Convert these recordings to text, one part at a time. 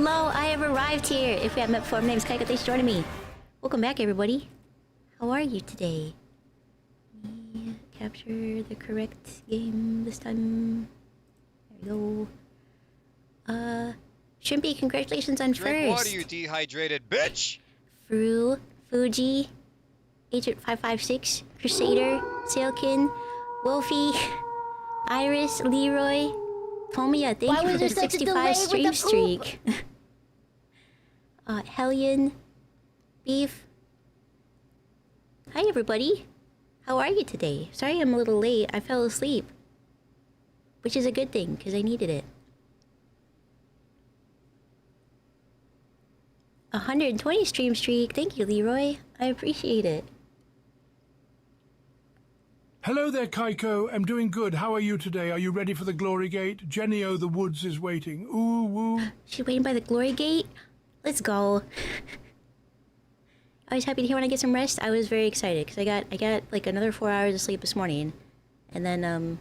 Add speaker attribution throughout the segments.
Speaker 1: Hello, I have arrived here. If we haven't met before, my name is Kaiko. Thanks for joining me. Welcome back, everybody. How are you today? Let me capture the correct game this time. There we go. Shrimpy, congratulations on
Speaker 2: Drink
Speaker 1: first.
Speaker 2: water, you dehydrated bitch!
Speaker 1: Fuji, Agent 556, Crusader, Sailkin, Wolfie, Iris, Leroy, Tomiya, thank you for the 65 stream streak. Hellion, Beef. Hi everybody. How are you today? Sorry I'm a little late. I fell asleep. Which is a good thing, because I needed it. 120 stream streak. Thank you, Leroy. I appreciate it.
Speaker 3: Hello there, Kaiko. I'm doing good. How are you today? Are you ready for the Glory Gate? Jenny O' the Woods is waiting. Ooh, woo.
Speaker 1: She's waiting by the Glory Gate? Let's go. I was happy to hear when I get some rest. I was very excited because I got like another 4 hours of sleep this morning. And then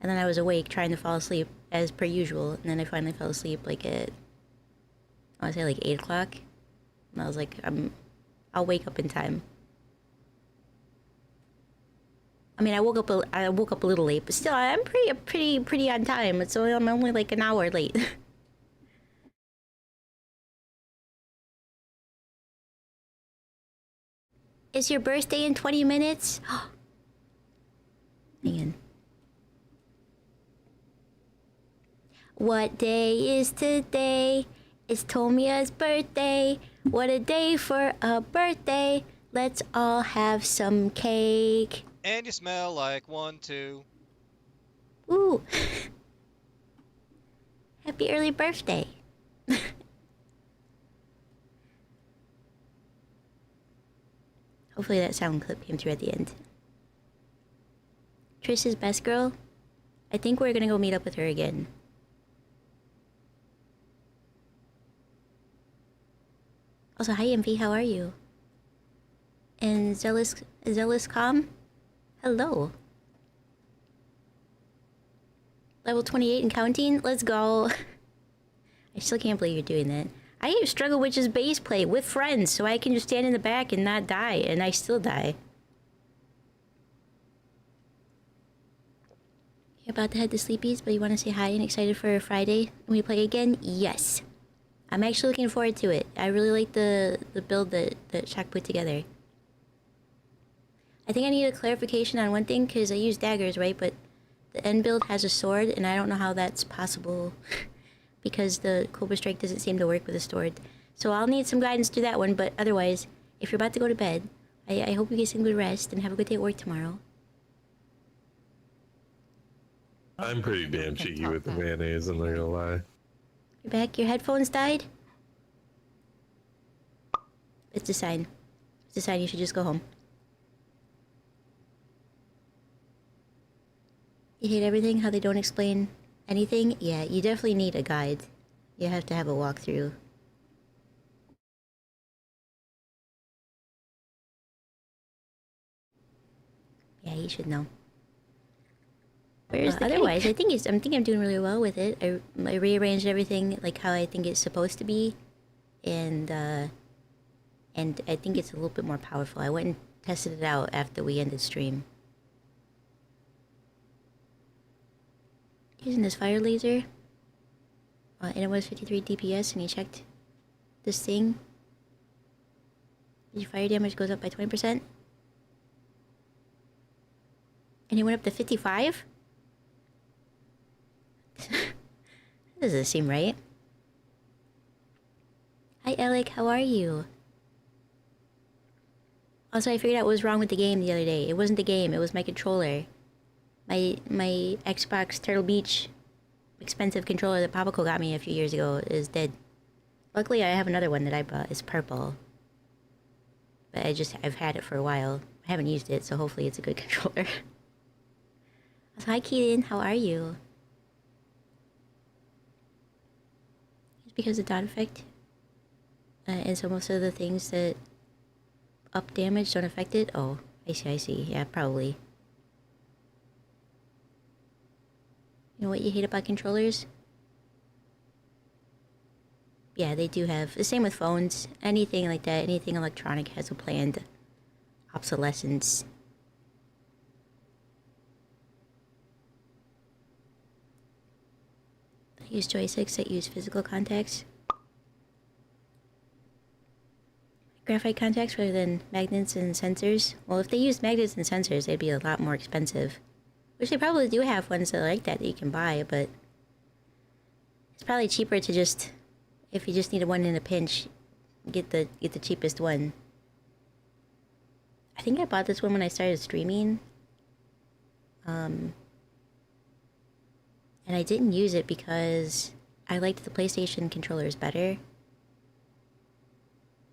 Speaker 1: I was awake trying to fall asleep as per usual. And then I finally fell asleep like at, I want to say like 8 o'clock. And I was like, I'll wake up in time. I mean, I woke up a little late, but still, I'm pretty on time. I'm only like an hour late. It's your birthday in 20 minutes? Hang on. What day is today? It's Tomiya's birthday. What a day for a birthday. Let's all have some cake.
Speaker 2: And you smell like 1, 2.
Speaker 1: Ooh. Happy early birthday. Hopefully that sound clip came through at the end. Triss's best girl? I think we're gonna go meet up with her again. Also, hi MV, how are you? And Zealous Calm? Hello. Level 28 and counting? Let's go. I still can't believe you're doing that. I struggle with just base play with friends, so I can just stand in the back and not die, and I still die. You're about to head to Sleepies, but you want to say hi and excited for Friday when we play again? Yes. I'm actually looking forward to it. I really like the build that Shaq put together. I think I need a clarification on one thing, because I use daggers, right? But the end build has a sword, and I don't know how that's possible. Because the Cobra Strike doesn't seem to work with a sword. So I'll need some guidance to that one, but otherwise, if you're about to go to bed, I hope you get some good rest and have a good day at work tomorrow.
Speaker 4: I'm pretty damn cheeky with the mayonnaise, I'm not gonna lie.
Speaker 1: You're back? Your headphones died? It's a sign. It's a sign you should just go home. You hate everything? How they don't explain anything? Yeah, you definitely need a guide. You have to have a walkthrough. Yeah, you should know. Where's the otherwise, cake? I think I'm doing really well with it. I rearranged everything like how I think it's supposed to be, and I think it's a little bit more powerful. I went and tested it out after we ended stream. Using this fire laser, and it was 53 DPS, and he checked this thing. Your fire damage goes up by 20%, and it went up to 55. That doesn't seem right. Hi Alec, how are you? Also, I figured out what was wrong with the game the other day. It wasn't the game, it was my controller. My Xbox Turtle Beach expensive controller that Papaco got me a few years ago is dead. Luckily, I have another one that I bought. It's purple. But I've had it for a while. I haven't used it, so hopefully it's a good controller. So, hi Keaton, how are you? It's because of dot effect. And so most of the things that up damage don't affect it? Oh, I see. Yeah, probably. You know what you hate about controllers? Yeah, they do have the same with phones. Anything like that, anything electronic has a planned obsolescence. I use joysticks that use physical contacts. Graphite contacts rather than magnets and sensors. Well, if they used magnets and sensors, they'd be a lot more expensive. Which they probably do have ones that are like that you can buy, but it's probably cheaper to just, if you just need one in a pinch, get the cheapest one. I think I bought this one when I started streaming. And I didn't use it because I liked the PlayStation controllers better.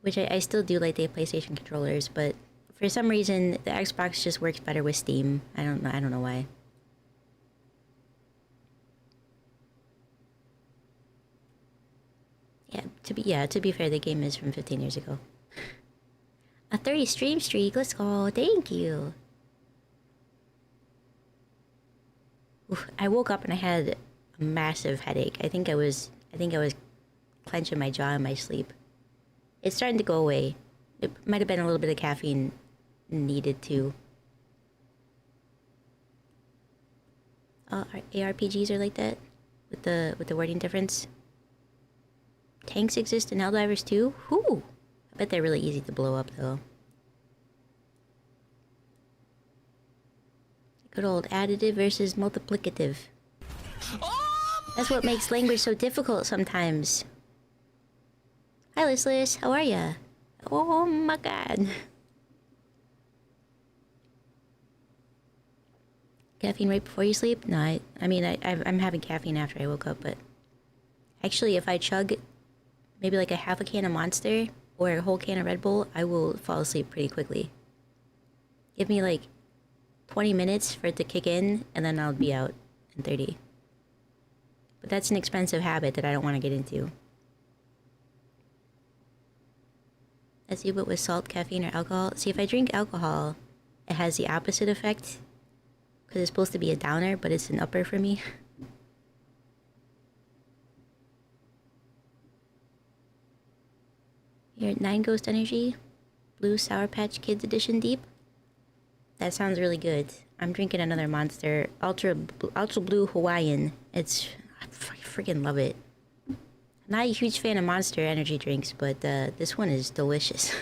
Speaker 1: Which I still do like the PlayStation controllers, but for some reason the Xbox just works better with Steam. I don't know why. Yeah, to be fair, the game is from 15 years ago. A 30 stream streak, let's go. Thank you. Oof, I woke up and I had a massive headache. I think I was clenching my jaw in my sleep. It's starting to go away. It might have been a little bit of caffeine needed too. ARPGs are like that with the wording difference. Tanks exist in Helldivers too? Whoo! I bet they're really easy to blow up though. Good old additive versus multiplicative. That's what makes language so difficult sometimes. Hi Listless, how are ya? Oh my god. Caffeine right before you sleep? No, I'm having caffeine after I woke up, but actually if I chug maybe like a half a can of Monster or a whole can of Red Bull, I will fall asleep pretty quickly. Give me like 20 minutes for it to kick in, and then I'll be out in 30. But that's an expensive habit that I don't want to get into. Let's see what with salt, caffeine, or alcohol. See, if I drink alcohol, it has the opposite effect. Because it's supposed to be a downer, but it's an upper for me. You're at 9 Ghost Energy. Blue Sour Patch Kids Edition Deep. That sounds really good. I'm drinking another Monster. Ultra Blue Hawaiian. I freaking love it. I'm not a huge fan of Monster energy drinks, but this one is delicious.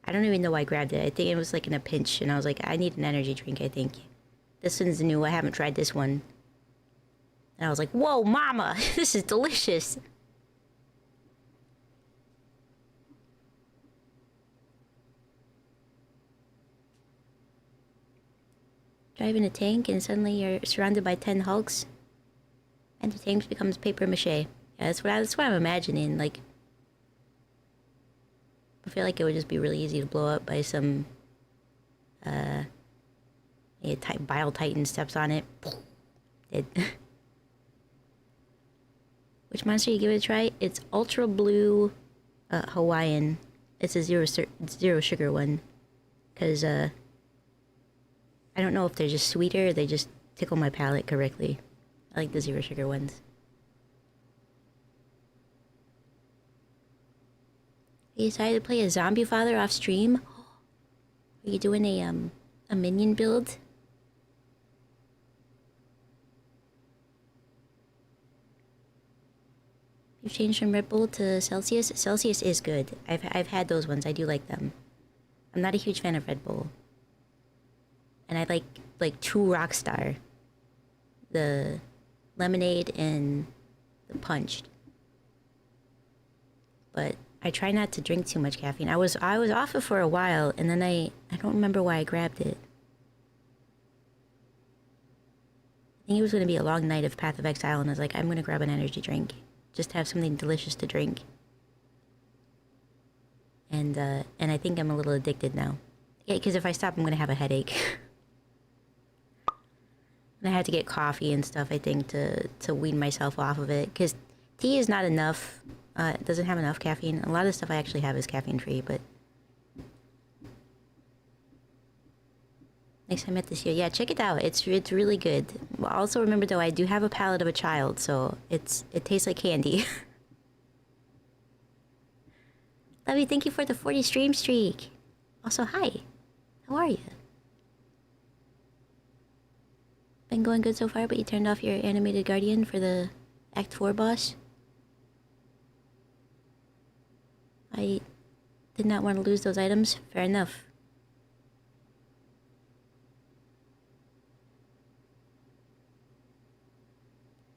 Speaker 1: I don't even know why I grabbed it. I think it was like in a pinch, and I was like, I need an energy drink, I think. This one's new. I haven't tried this one. And I was like, whoa, mama! This is delicious! Driving a tank, and suddenly you're surrounded by 10 hulks. And the tank becomes paper mache. Yeah, that's what I'm imagining. Like, I feel like it would just be really easy to blow up by some Bile Titan steps on it. Dead. Which monster you give it a try? It's Ultra Blue Hawaiian. It's a zero sugar one. Because I don't know if they're just sweeter or they just tickle my palate correctly. I like the zero sugar ones. You decided to play a zombie father off stream? Are you doing a minion build? You've changed from Red Bull to Celsius? Celsius is good. I've had those ones. I do like them. I'm not a huge fan of Red Bull. And I like two Rockstar. The lemonade and the punched. But I try not to drink too much caffeine. I was off it for a while, and then I don't remember why I grabbed it. I think it was going to be a long night of Path of Exile, and I was like, I'm going to grab an energy drink. Just to have something delicious to drink. And I think I'm a little addicted now. Yeah, because if I stop, I'm going to have a headache. And I had to get coffee and stuff, I think, to wean myself off of it. Because tea is not enough. It doesn't have enough caffeine. A lot of the stuff I actually have is caffeine-free, but... Next time at this year. Yeah, check it out. It's really good. Also remember, though, I do have a palate of a child, so it tastes like candy. Levy, thank you for the 40 stream streak. Also, hi. How are you? Been going good so far, but you turned off your animated guardian for the Act 4 boss. I did not want to lose those items. Fair enough.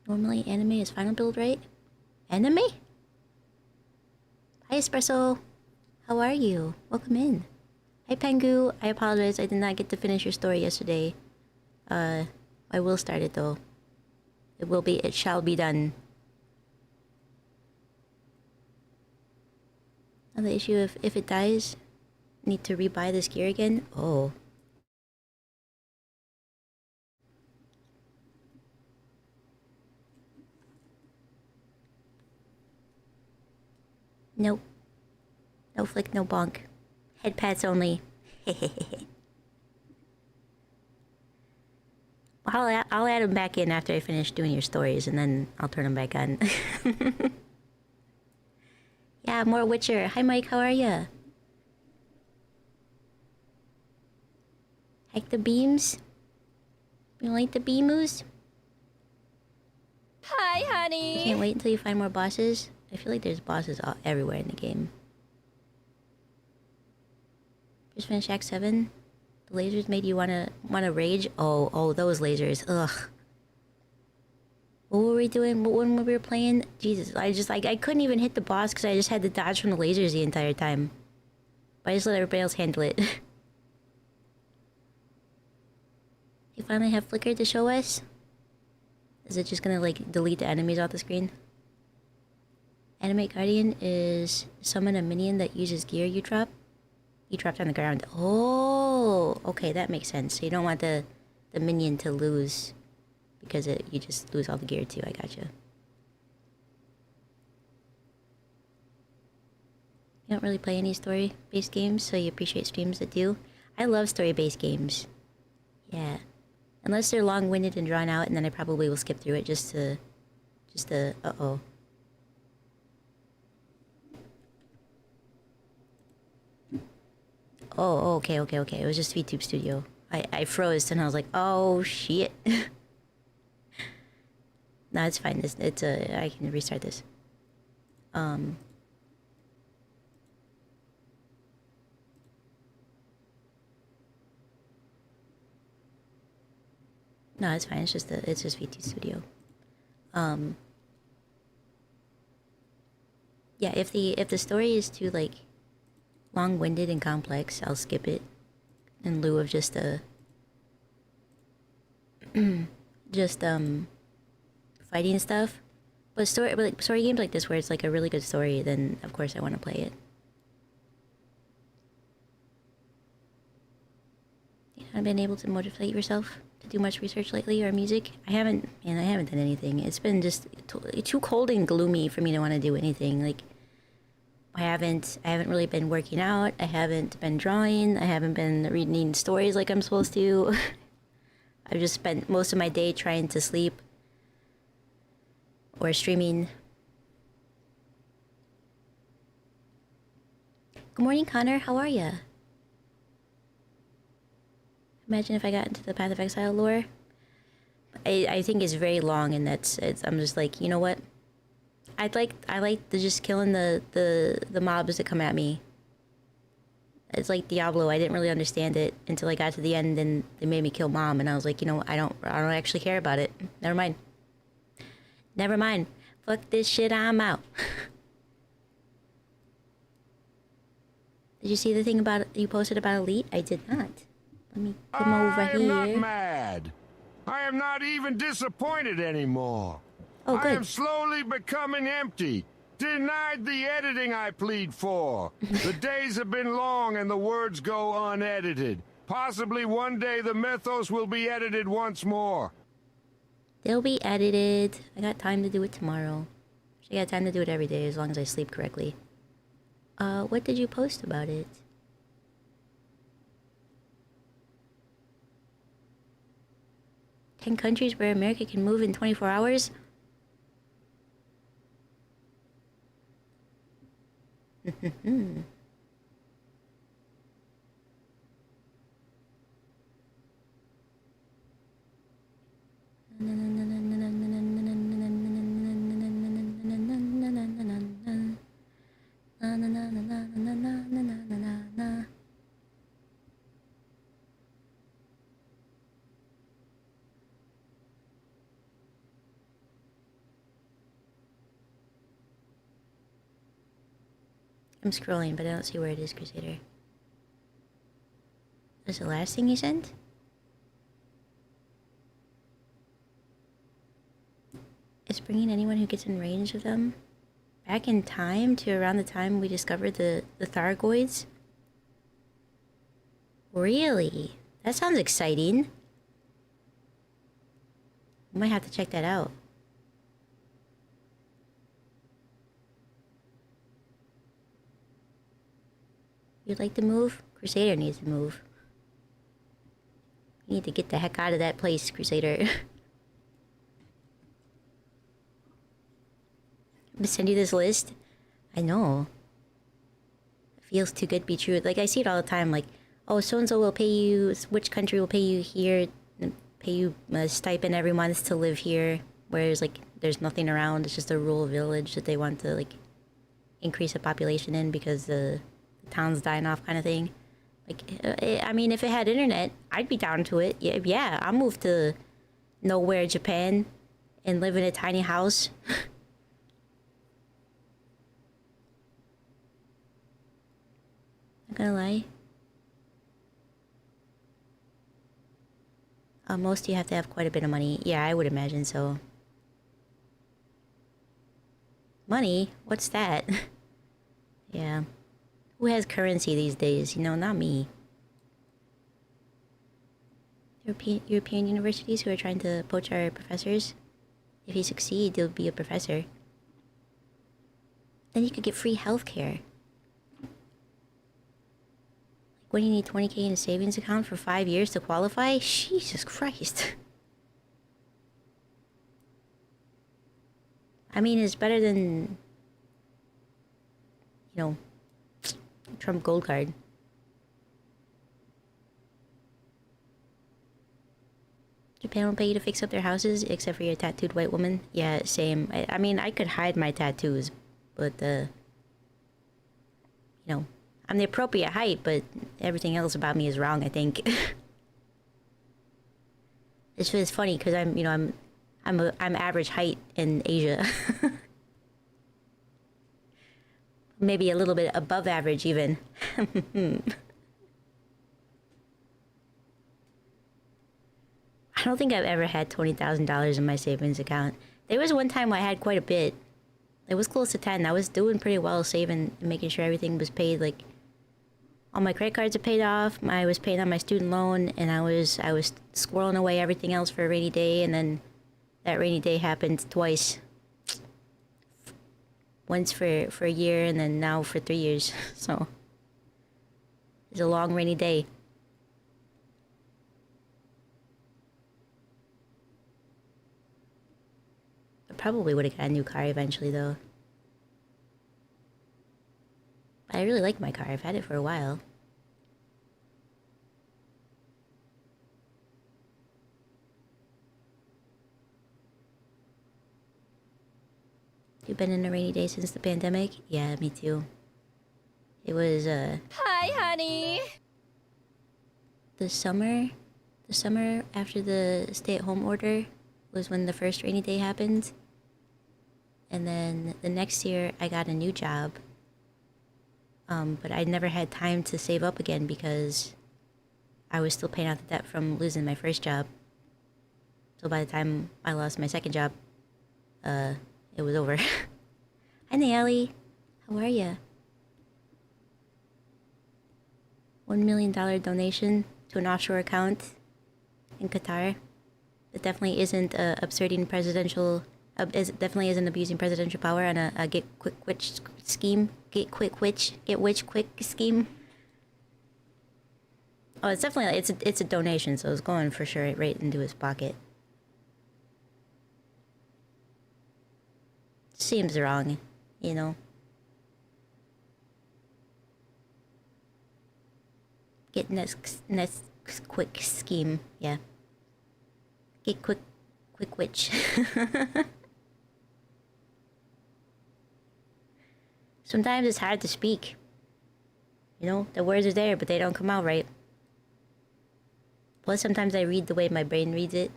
Speaker 1: Normally anime is final build, right? Anime? Hi Espresso. How are you? Welcome in. Hi Pengu. I apologize, I did not get to finish your story yesterday. I will start it though. It shall be done. Now the issue if it dies, need to rebuy this gear again? Oh. Nope. No flick, no bonk. Head pats only. I'll add them back in after I finish doing your stories, and then I'll turn them back on. Yeah, more Witcher. Hi Mike, how are ya? Hack the beams? You like the beamos?
Speaker 5: Hi, honey.
Speaker 1: Can't wait until you find more bosses. I feel like there's bosses everywhere in the game. Just finished Act 7. The lasers made you wanna rage? Oh, those lasers. Ugh. What were we doing when we were playing? Jesus, I couldn't even hit the boss because I just had to dodge from the lasers the entire time. But I just let everybody else handle it. You finally have Flicker to show us? Is it just gonna like delete the enemies off the screen? Animate Guardian is summon a minion that uses gear you drop. You dropped on the ground. Oh, okay, that makes sense. So you don't want the minion to lose because you just lose all the gear too. I gotcha. You don't really play any story-based games, so you appreciate streams that do. I love story-based games. Yeah. Unless they're long-winded and drawn out, and then I probably will skip through it just to uh-oh. Oh, okay. It was just VTube Studio. I froze and I was like, oh shit. No, it's fine. I can restart this. No, it's fine. It's just VTube Studio. Yeah, if the story is too like long-winded and complex, I'll skip it in lieu of just fighting stuff. But story games like this where it's like a really good story, then of course I want to play it. You haven't been able to motivate yourself to do much research lately or music? I haven't done anything. It's been just too cold and gloomy for me to want to do anything. Like I haven't really been working out. I haven't been drawing. I haven't been reading stories like I'm supposed to. I've just spent most of my day trying to sleep or streaming. Good morning, Connor. How are ya? Imagine if I got into the Path of Exile lore. I think it's very long, and I'm just like, you know what? I like just killing the mobs that come at me. It's like Diablo. I didn't really understand it until I got to the end, and they made me kill Mom, and I was like, you know, I don't actually care about it. Never mind. Fuck this shit. I'm out. Did you see the thing you posted about Elite? I did not. Let me come over here.
Speaker 6: I am not mad. I am not even disappointed anymore.
Speaker 1: Oh, good.
Speaker 6: I am slowly becoming empty. Denied the editing I plead for. The days have been long and the words go unedited. Possibly one day the mythos will be edited once more.
Speaker 1: They'll be edited. I got time to do it tomorrow. I got time to do it every day as long as I sleep correctly. What did you post about it? "10 countries where America can move in 24 hours? I'm scrolling, but I don't see where it is, Crusader. That's the last thing you sent? Is bringing anyone who gets in range of them back in time to around the time we discovered the Thargoids? Really? That sounds exciting. We might have to check that out. You'd like to move? Crusader needs to move. You need to get the heck out of that place, Crusader. I'm gonna send you this list. I know. It feels too good to be true. Like, I see it all the time, like, oh, so-and-so will pay you, which country will pay you here, pay you a stipend every month to live here, whereas, like, there's nothing around. It's just a rural village that they want to, like, increase the population in because the town's dying off kind of thing. Like, I mean, if it had internet, I'd be down to it. Yeah, I'll move to nowhere, Japan, and live in a tiny house. Not gonna lie. Most you have to have quite a bit of money. Yeah, I would imagine so. Money? What's that? Yeah. Who has currency these days? You know, not me. European universities who are trying to poach our professors. If you succeed, you'll be a professor. Then you could get free healthcare. Like, what do you need 20K in a savings account for 5 years to qualify? Jesus Christ. I mean, it's better than, you know, Trump Gold Card. Japan will pay you to fix up their houses, except for your tattooed white woman. Yeah, same. I mean, I could hide my tattoos, but, you know, I'm the appropriate height, but everything else about me is wrong, I think. It's funny, because I'm, you know, I'm average height in Asia. Maybe a little bit above average, even. I don't think I've ever had $20,000 in my savings account. There was one time I had quite a bit. It was close to 10. I was doing pretty well saving and making sure everything was paid. Like, all my credit cards are paid off. I was paying on my student loan, and I was squirreling away everything else for a rainy day, and then that rainy day happened twice. Once for a year, and then now for 3 years. So it's a long rainy day. I probably would have got a new car eventually, though. But I really like my car. I've had it for a while. You've been in a rainy day since the pandemic? Yeah, me too. It was,
Speaker 5: Hi, honey!
Speaker 1: the summer after the stay-at-home order was when the first rainy day happened. And then the next year, I got a new job. But I never had time to save up again because I was still paying out the debt from losing my first job. So by the time I lost my second job, it was over. Hi, Naomi. How are ya? $1 million donation to an offshore account in Qatar. It definitely isn't absurding presidential. It definitely isn't abusing presidential power on a get quick witch scheme. Get witch quick scheme. Oh, it's definitely it's a donation, so it's going for sure right into his pocket. Seems wrong, you know. Get quick scheme. Yeah. Get quick witch. Sometimes it's hard to speak. You know, the words are there, but they don't come out right. Plus, sometimes I read the way my brain reads it,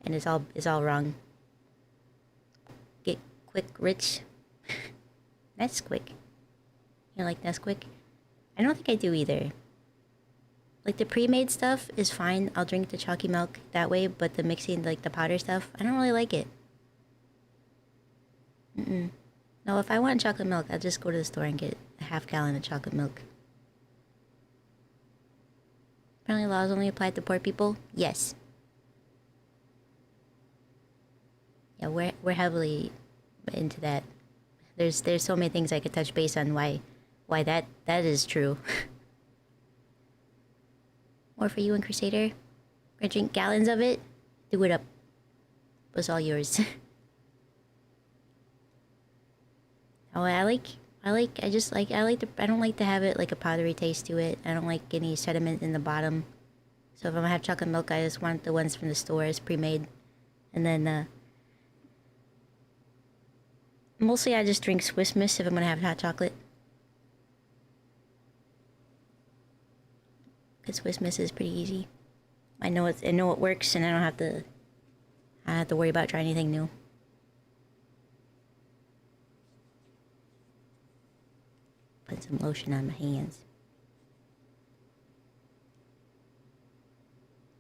Speaker 1: and it's all wrong. Get quick rich. Nesquik. You like Nesquik? I don't think I do either. Like the pre-made stuff is fine. I'll drink the chalky milk that way, but the mixing, like the powder stuff, I don't really like it. No, if I want chocolate milk, I'll just go to the store and get a half gallon of chocolate milk. Apparently laws only apply to poor people? Yes. Yeah, we're heavily into that. There's so many things I could touch base on why that is true. More for you and Crusader. We're gonna drink gallons of it. Do it up. It was all yours. Oh, I like I don't like to have it like a powdery taste to it. I don't like any sediment in the bottom. So if I'm gonna have chocolate milk, I just want the ones from the stores, pre-made. And then, mostly I just drink Swiss Miss if I'm gonna have hot chocolate. Because Swiss Miss is pretty easy. I know it works, and I don't have to worry about trying anything new. Put some lotion on my hands.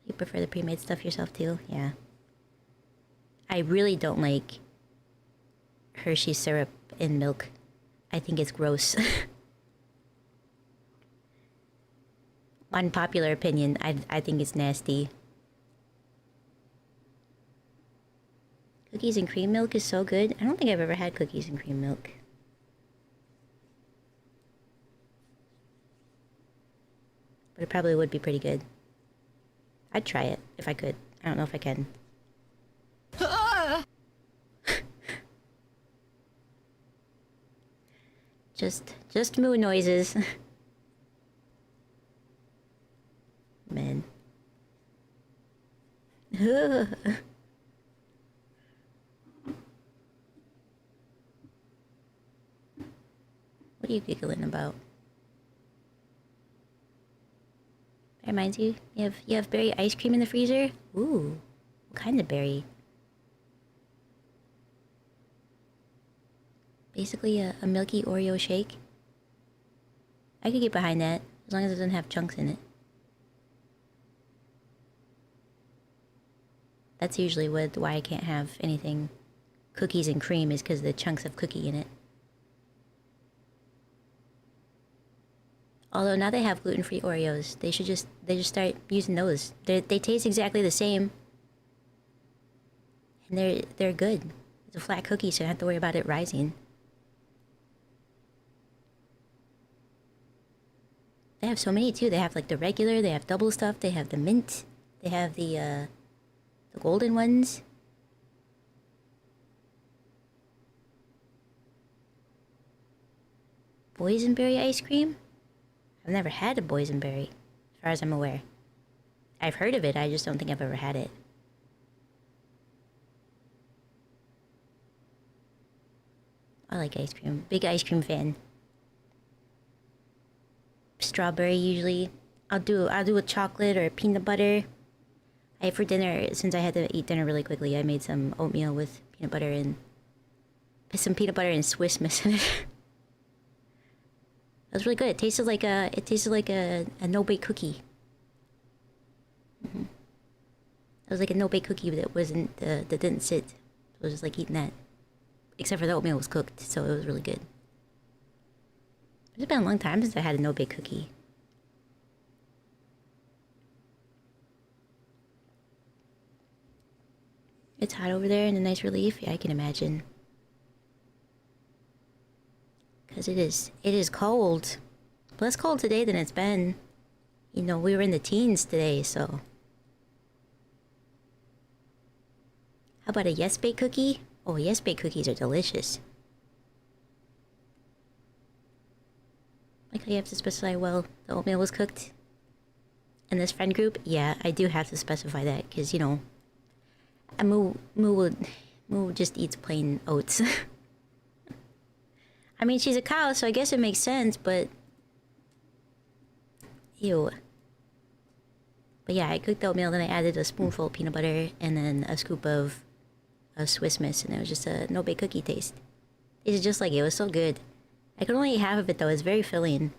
Speaker 1: You prefer the pre-made stuff yourself too? Yeah. I really don't like Hershey syrup in milk. I think it's gross. Unpopular opinion, I think it's nasty. Cookies and cream milk is so good. I don't think I've ever had cookies and cream milk. But it probably would be pretty good. I'd try it if I could. I don't know if I can. Just moo noises. Man. What are you giggling about? That reminds you, you have berry ice cream in the freezer? Ooh, what kind of berry? Basically a milky Oreo shake. I could get behind that, as long as it doesn't have chunks in it. That's usually why I can't have anything cookies and cream, is because of the chunks of cookie in it. Although now they have gluten-free Oreos, they just start using those. They taste exactly the same, and they're good. It's a flat cookie, so you don't have to worry about it rising. They have so many too. They have like the regular, they have double stuff, they have the mint, they have the golden ones. Boysenberry ice cream? I've never had a boysenberry, as far as I'm aware. I've heard of it, I just don't think I've ever had it. I like ice cream. Big ice cream fan. Strawberry usually. I'll do a chocolate or a peanut butter. For dinner, since I had to eat dinner really quickly, I made some oatmeal with peanut butter and Swiss Miss in it. It was really good. It tasted like a no-bake cookie. It was like a no-bake cookie that didn't sit. It was just like eating that. Except for the oatmeal was cooked, so it was really good. It's been a long time since I had a no-bake cookie. It's hot over there and a nice relief. Yeah, I can imagine. Because it is cold. Less cold today than it's been. You know, we were in the teens today, so. How about a Yes Bake cookie? Oh, Yes Bake cookies are delicious. Like how you have to specify, well, the oatmeal was cooked in this friend group. Yeah, I do have to specify that because, you know, Moo just eats plain oats. I mean, she's a cow, so I guess it makes sense, but... Ew. But yeah, I cooked the oatmeal, then I added a spoonful of peanut butter, and then a scoop of Swiss Miss, and it was just a no-bake cookie taste. It's just like, it was so good. I could only eat half of it, though. It's very filling.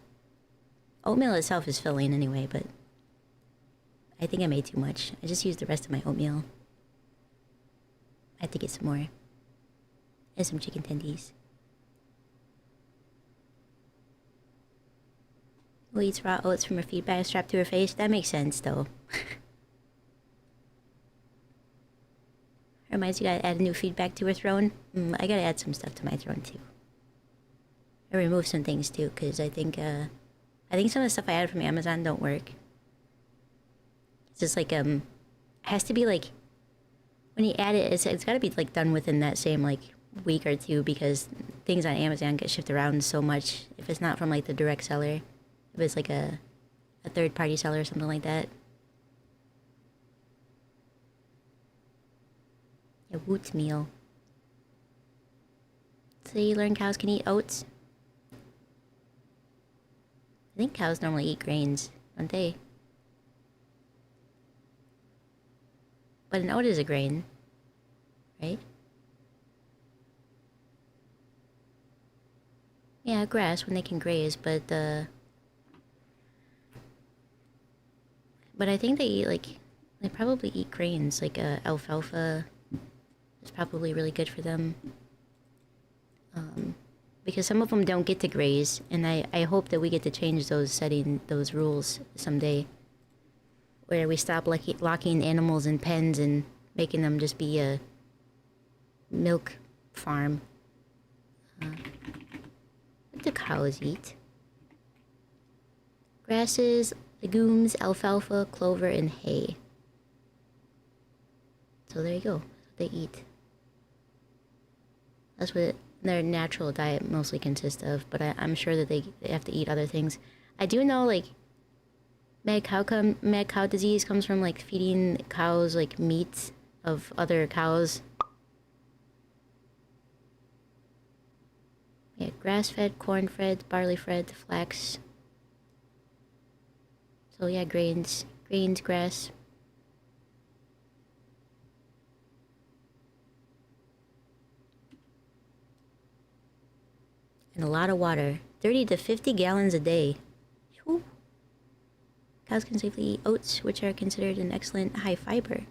Speaker 1: Oatmeal itself is filling anyway, but... I think I made too much. I just used the rest of my oatmeal. I have to get some more. And some chicken tendies. Who eats raw oats from a feed bag strapped to her face? That makes sense, though. Reminds you gotta add a new feedback to her throne. I gotta add some stuff to my throne, too. I remove some things, too, because I think some of the stuff I added from Amazon don't work. It's just like, it has to be, like... When you add it, it's gotta be, like, done within that same, like, week or two, because things on Amazon get shipped around so much if it's not from, like, the direct seller. If it's like a third-party seller or something like that. A woot meal. So you learn cows can eat oats? I think cows normally eat grains, don't they? But an oat is a grain, right? Yeah, grass when they can graze, but I think they eat, like, they probably eat grains, like alfalfa is probably really good for them. Because some of them don't get to graze, and I hope that we get to change those rules someday. Where we stop locking animals in pens and making them just be a milk farm. What do cows eat? Grasses, legumes, alfalfa, clover, and hay. So there you go. That's what they eat. That's what their natural diet mostly consists of, but I'm sure that they have to eat other things. I do know, like, mad cow disease comes from, like, feeding cows, like, meat of other cows. Yeah, grass-fed, corn-fed, barley-fed, flax. So yeah, grains, grass. And a lot of water. 30 to 50 gallons a day. Whew. Cows can safely eat oats, which are considered an excellent high fiber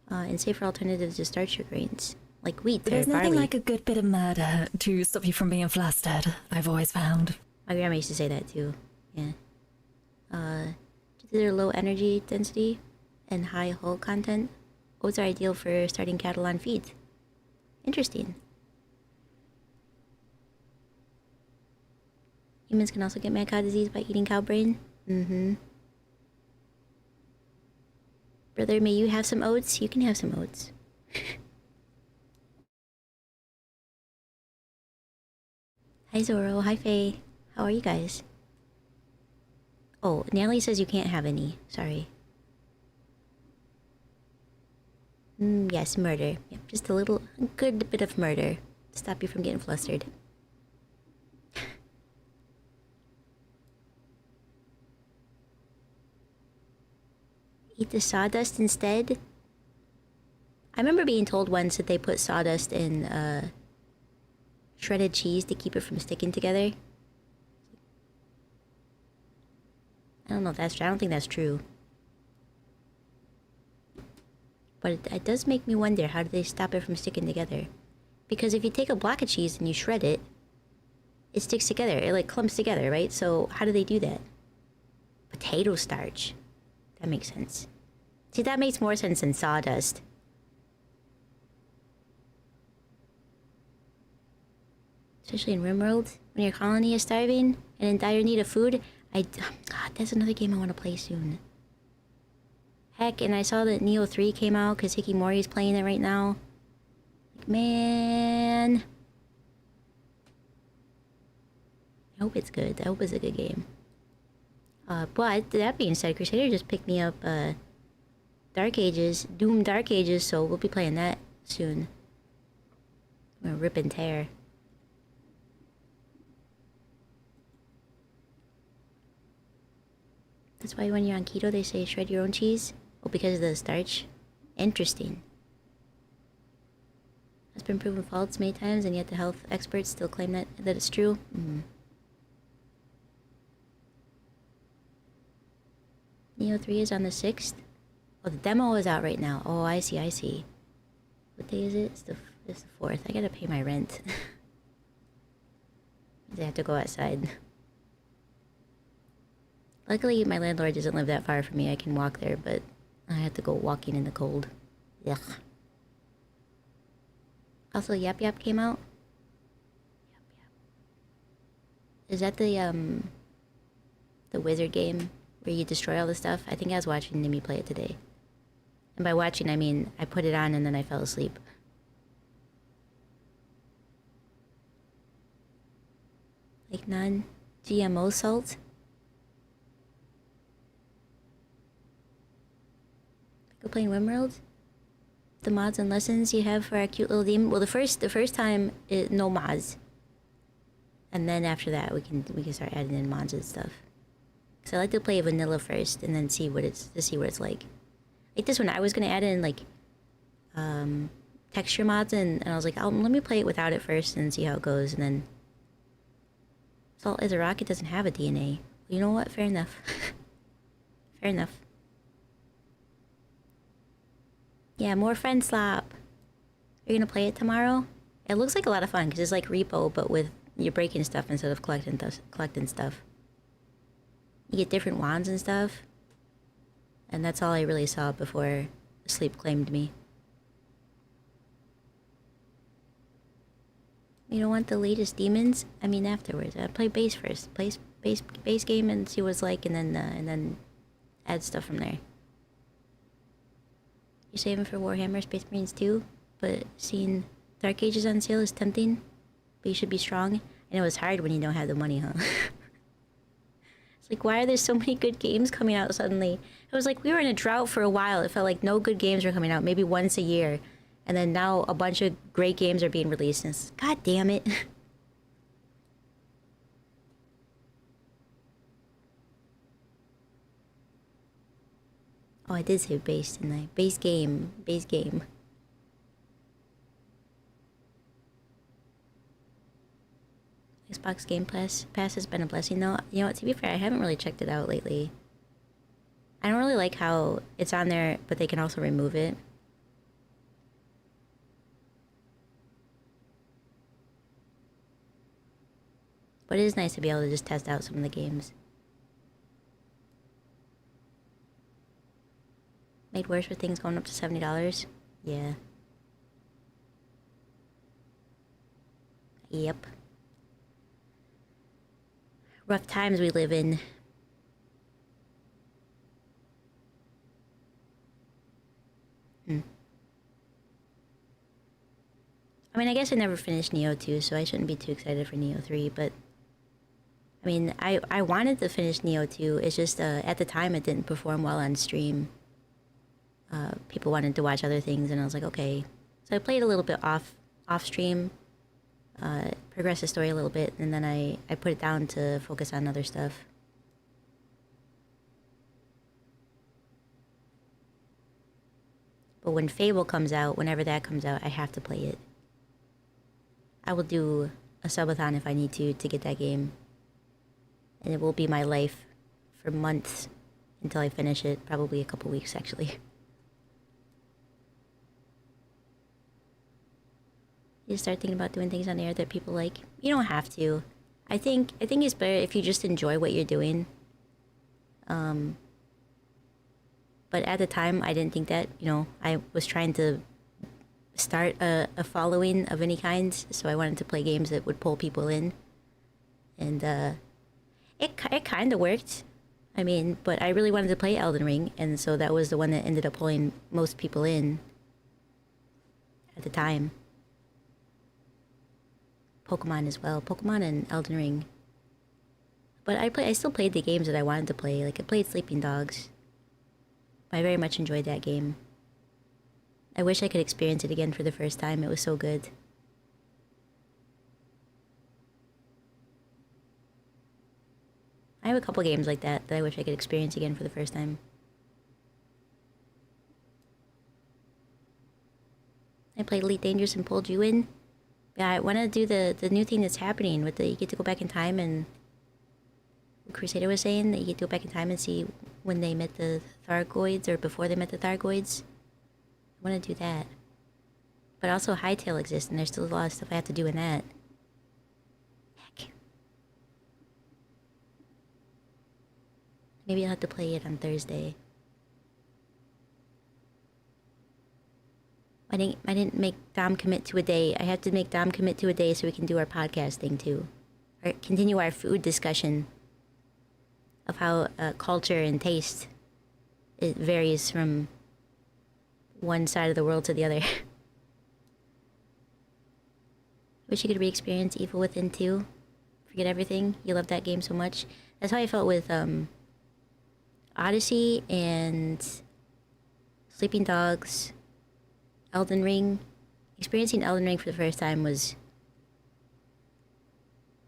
Speaker 1: and safer alternatives to starchier grains, like wheat or
Speaker 5: There's nothing
Speaker 1: barley.
Speaker 5: like a good bit of murder to stop you from being flustered, I've always found.
Speaker 1: My grandma used to say that too. Yeah. Due to their low energy density and high hull content, oats are ideal for starting cattle on feed. Interesting. Humans can also get mad cow disease by eating cow brain. Brother, may you have some oats? You can have some oats. Hi Zoro, hi Faye. How are you guys? Oh, Natalie says you can't have any. Sorry. Yes, murder. Yep, just a good bit of murder to stop you from getting flustered. Eat the sawdust instead? I remember being told once that they put sawdust in shredded cheese to keep it from sticking together. I don't know if that's true. I don't think that's true. But it does make me wonder, how do they stop it from sticking together? Because if you take a block of cheese and you shred it, it sticks together. It, like, clumps together, right? So how do they do that? Potato starch. That makes sense. See, that makes more sense than sawdust. Especially in RimWorld, when your colony is starving and in dire need of food. God, that's another game I want to play soon. Heck, and I saw that Neo 3 came out because Hikimori's playing it right now. Like, man. I hope it's good. I hope it's a good game. But that being said, Crusader just picked me up Dark Ages, Doom Dark Ages, so we'll be playing that soon. I'm gonna rip and tear. That's why when you're on keto, they say shred your own cheese? Oh, because of the starch? Interesting. Has been proven false many times, and yet the health experts still claim that it's true. Neo 3 is on the 6th. Oh, the demo is out right now. Oh, I see, I see. What day is it? It's the 4th. I gotta pay my rent. I have to go outside. Luckily, my landlord doesn't live that far from me. I can walk there, but I have to go walking in the cold. Yuck. Also, Yap Yap came out. Yap Yap. Is that the wizard game where you destroy all the stuff? I think I was watching Nimi play it today. And by watching, I mean I put it on and then I fell asleep. Like non-GMO salt? Go playing Wimworld? The mods and lessons you have for our cute little demon? Well, the first time, no mods. And then after that, we can start adding in mods and stuff. Cause I like to play vanilla first and then see what it's like. Like this one, I was gonna add in like texture mods and I was like, let me play it without it first and see how it goes. And then Salt is a Rock. It doesn't have a DNA. You know what? Fair enough. Fair enough. Yeah, more Friend Slop. You're gonna play it tomorrow? It looks like a lot of fun because it's like Repo, but with you're breaking stuff instead of collecting stuff. You get different wands and stuff. And that's all I really saw before sleep claimed me. You don't want the latest demons? I mean afterwards. Play base first. Play base game and see what it's like and then add stuff from there. You're saving for Warhammer Space Marines 2, but seeing Dark Ages on sale is tempting. But you should be strong. I know it's hard when you don't have the money, huh? It's like, why are there so many good games coming out suddenly? It was like we were in a drought for a while. It felt like no good games were coming out, maybe once a year. And then now a bunch of great games are being released. And it's, God damn it. Oh, I did say base, didn't I? Base game. Base game. Xbox Game Pass has been a blessing, though. You know what, to be fair, I haven't really checked it out lately. I don't really like how it's on there, but they can also remove it. But it is nice to be able to just test out some of the games. Made worse with things going up to $70? Yeah. Yep. Rough times we live in. I mean, I guess I never finished Neo 2, so I shouldn't be too excited for Neo 3, but... I mean, I wanted to finish Neo 2, it's just, at the time it didn't perform well on stream. People wanted to watch other things, and I was like, okay. So I played a little bit off stream, progressed the story a little bit, and then I put it down to focus on other stuff. But when Fable comes out, whenever that comes out, I have to play it. I will do a subathon if I need to get that game. And it will be my life for months until I finish it, probably a couple weeks actually. You start thinking about doing things on air that people like. You don't have to. I think it's better if you just enjoy what you're doing. But at the time, I didn't think that. You know, I was trying to start a following of any kind, so I wanted to play games that would pull people in. And it kind of worked. I mean, but I really wanted to play Elden Ring, and so that was the one that ended up pulling most people in at the time. Pokemon as well. Pokemon and Elden Ring But I still played the games that I wanted to play. Like, I played Sleeping Dogs. I very much enjoyed that game. I wish I could experience it again for the first time. It was so good. I have a couple games like that I wish I could experience again for the first time. I played Elite Dangerous and pulled you in. Yeah, I want to do the new thing that's happening with the you get to go back in time, and what Crusader was saying that you get to go back in time and see when they met the Thargoids or before they met the Thargoids. I want to do that. But also Hytale exists, and there's still a lot of stuff I have to do in that. Heck. Maybe I'll have to play it on Thursday. I didn't make Dom commit to a day. I have to make Dom commit to a day so we can do our podcast thing too. Or continue our food discussion of how culture and taste, it varies from one side of the world to the other. Wish you could re-experience Evil Within 2. Forget everything. You love that game so much. That's how I felt with Odyssey and Sleeping Dogs, Elden Ring. Experiencing Elden Ring for the first time was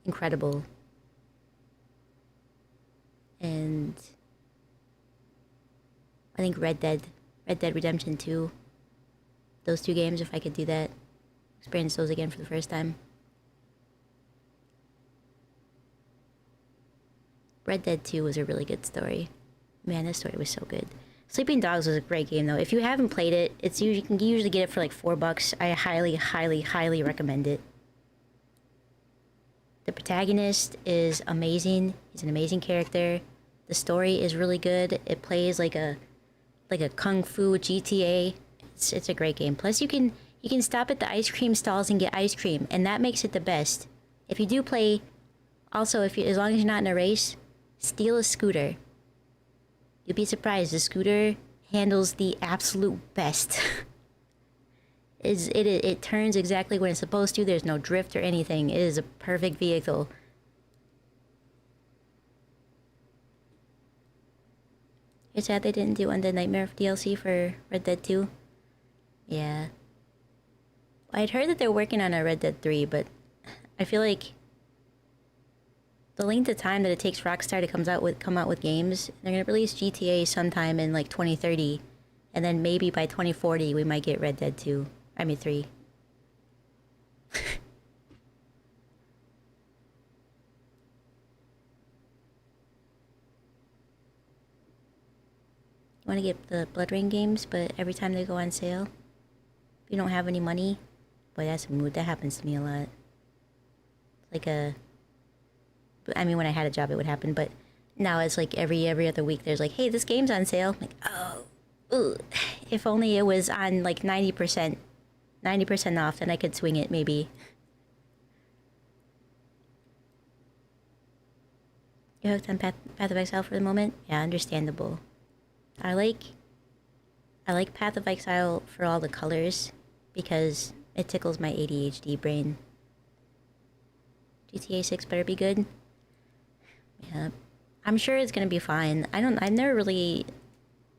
Speaker 1: incredible. And I think Red Dead Redemption 2. Those two games, if I could do that, experience those again for the first time. Red Dead 2 was a really good story. Man, this story was so good. Sleeping Dogs was a great game though. If you haven't played it, you can usually get it for like $4. I highly recommend it. The protagonist is amazing. He's an amazing character. The story is really good. It plays like a kung fu GTA. It's a great game. Plus you can stop at the ice cream stalls and get ice cream, and that makes it the best. If you do play, also as long as you're not in a race, steal a scooter. You'll be surprised. The scooter handles the absolute best. It turns exactly when it's supposed to. There's no drift or anything. It is a perfect vehicle. You're sad they didn't do Undead Nightmare DLC for Red Dead 2? Yeah. I'd heard that they're working on a Red Dead 3, but I feel like the length of time that it takes Rockstar to come out with games, they're gonna release GTA sometime in like 2030, and then maybe by 2040 we might get Red Dead 2. I mean 3. You want to get the Blood Rain games, but every time they go on sale, if you don't have any money, boy, that's a mood. That happens to me a lot. Like I mean, when I had a job, it would happen, but now it's like every other week. There's like, hey, this game's on sale. I'm like, oh, ooh, if only it was on like 90% off, then I could swing it maybe. You hooked on Path of Exile for the moment? Yeah, understandable. I like Path of Exile for all the colors because it tickles my ADHD brain. GTA 6 better be good. Yeah, I'm sure it's gonna be fine. I never really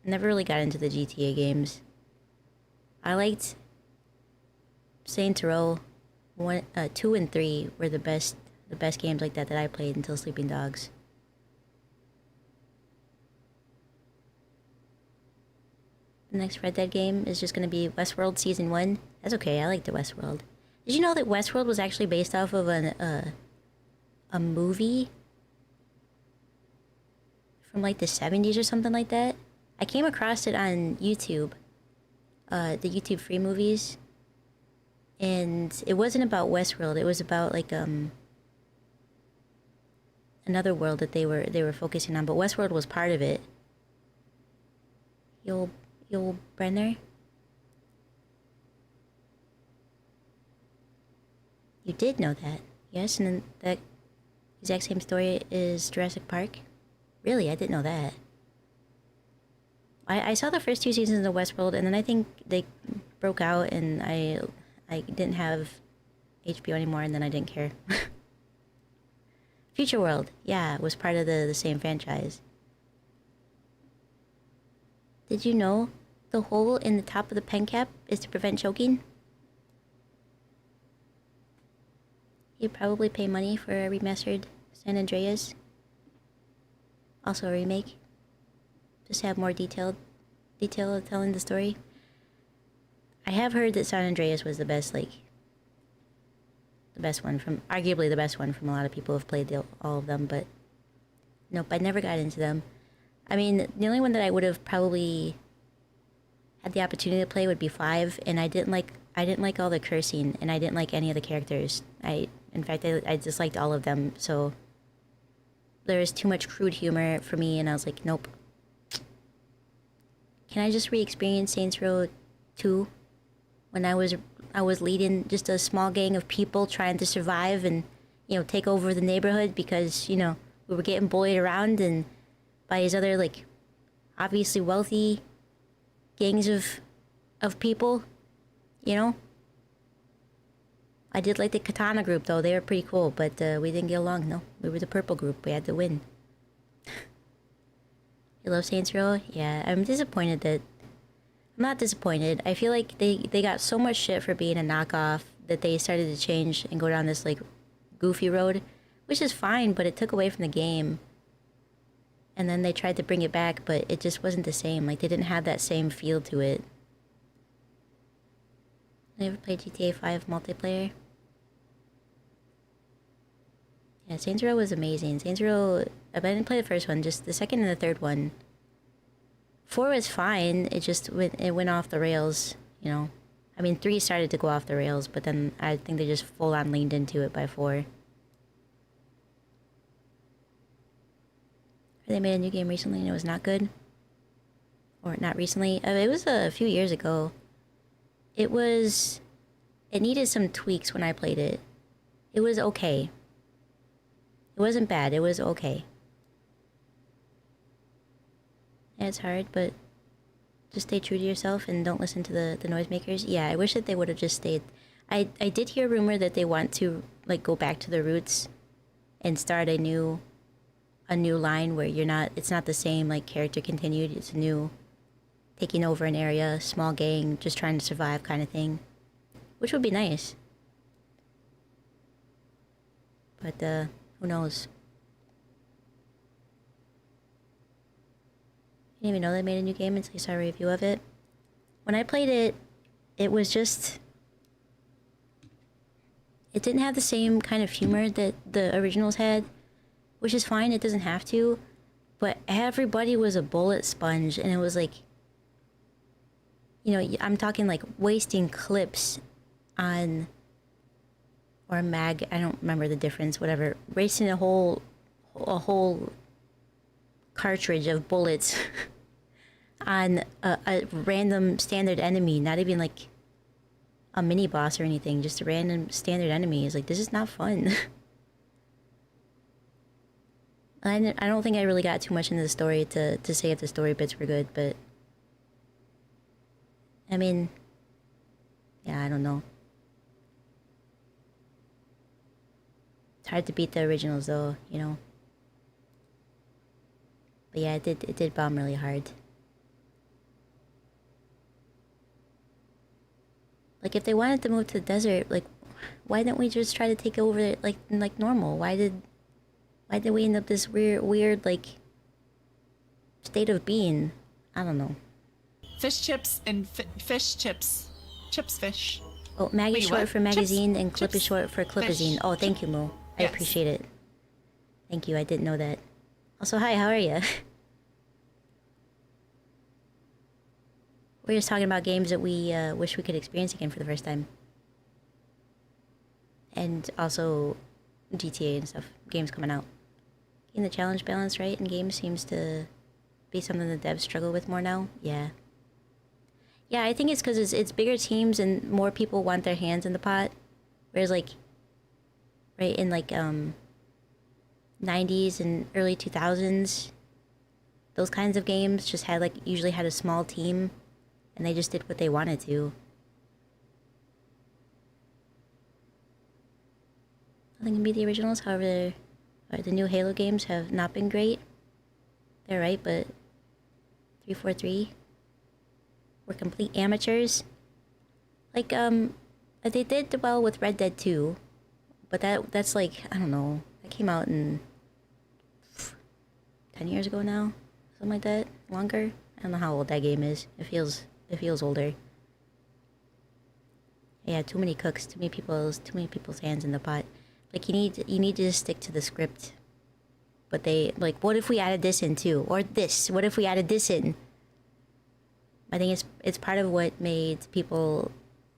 Speaker 1: got into the GTA games. I liked Saints Row 2 and 3 were the best games like that I played until Sleeping Dogs. The next Red Dead game is just gonna be Westworld Season 1. That's okay, I like the Westworld. Did you know that Westworld was actually based off of a movie from like the 70s or something like that? I came across it on YouTube, the YouTube free movies, and it wasn't about Westworld. It was about like another world that they were focusing on, but Westworld was part of it. Yul Brenner. You did know that, yes? And then that exact same story is Jurassic Park? Really? I didn't know that. I saw the first 2 seasons of Westworld, and then I think they broke out, and I didn't have HBO anymore, and then I didn't care. Future World, yeah, was part of the same franchise. Did you know the hole in the top of the pen cap is to prevent choking? You'd probably pay money for a remastered San Andreas. Also a remake. Just have more detail of telling the story. I have heard that San Andreas was the best, like, the best one from, arguably the best one from a lot of people who have played all of them, but nope, I never got into them. I mean, the only one that I would have probably had the opportunity to play would be 5, and I didn't like all the cursing, and I didn't like any of the characters. In fact, I disliked all of them, so there was too much crude humor for me, and I was like, nope. Can I just re-experience Saints Row 2? When I was leading just a small gang of people trying to survive and, you know, take over the neighborhood because, you know, we were getting bullied around and by these other, like, obviously wealthy gangs of people, you know? I did like the Katana group, though. They were pretty cool, but we didn't get along, no. We were the purple group. We had to win. You love Saints Row? Yeah, I'm disappointed that... I'm not disappointed. I feel like they got so much shit for being a knockoff that they started to change and go down this, like, goofy road, which is fine, but it took away from the game. And then they tried to bring it back, but it just wasn't the same. Like, they didn't have that same feel to it. I ever played GTA 5 multiplayer? Yeah, Saints Row was amazing. Saints Row... I didn't play the first one, just the second and the third one. 4 was fine, it went off the rails, you know. I mean, 3 started to go off the rails, but then I think they just full-on leaned into it by 4. They made a new game recently and it was not good? Or not recently? It was a few years ago. It needed some tweaks when I played it. It was okay. It wasn't bad, it was okay. Yeah, it's hard, but just stay true to yourself and don't listen to the noisemakers. Yeah, I wish that they would have just stayed. I did hear a rumor that they want to, like, go back to the roots and start a new line where it's not the same, like, character continued. It's a new taking over an area, small gang, just trying to survive kind of thing, which would be nice. But who knows? I didn't even know they made a new game until I saw a review of it. When I played it, it was just... It didn't have the same kind of humor that the originals had, which is fine, it doesn't have to, but everybody was a bullet sponge, and it was like... You know, I'm talking like wasting clips on... Or a mag, I don't remember the difference, whatever. Wasting a whole cartridge of bullets on a random standard enemy, not even like a mini boss or anything, just a random standard enemy. Is like, this is not fun. I don't think I really got too much into the story to say if the story bits were good, but I mean, yeah, I don't know. It's hard to beat the originals though, you know. But yeah, it did bomb really hard. Like, if they wanted to move to the desert, like, why didn't we just try to take over it like normal? Why did we end up this weird like state of being? I don't know.
Speaker 7: Fish chips and fish chips. Chips fish.
Speaker 1: Oh, Mag is short
Speaker 7: what?
Speaker 1: for magazine
Speaker 7: Chips,
Speaker 1: and clip is
Speaker 7: chips,
Speaker 1: short for clipazine.
Speaker 7: fish.
Speaker 1: Oh, thank you, Mo. I
Speaker 7: Yes.
Speaker 1: appreciate it. Thank you, I didn't know that. Also, hi, how are you? We're just talking about games that we wish we could experience again for the first time. And also GTA and stuff. Games coming out. Getting the challenge balance right in games seems to be something that devs struggle with more now. Yeah. Yeah, I think it's because it's bigger teams and more people want their hands in the pot. Whereas, like, right in, like, 90s and early 2000s, those kinds of games just had, like, usually had a small team. And they just did what they wanted to. Nothing can beat the originals, however The new Halo games have not been great. They're right, but 343 were complete amateurs. Like, they did well with Red Dead 2, but that's like, I don't know, that came out in 10 years ago now, something like that, longer. I don't know how old that game is. It feels older. Yeah, too many cooks, too many people's hands in the pot. Like, you need to just stick to the script. But they, like, what if we added this in too? Or this, what if we added this in? I think it's part of what made people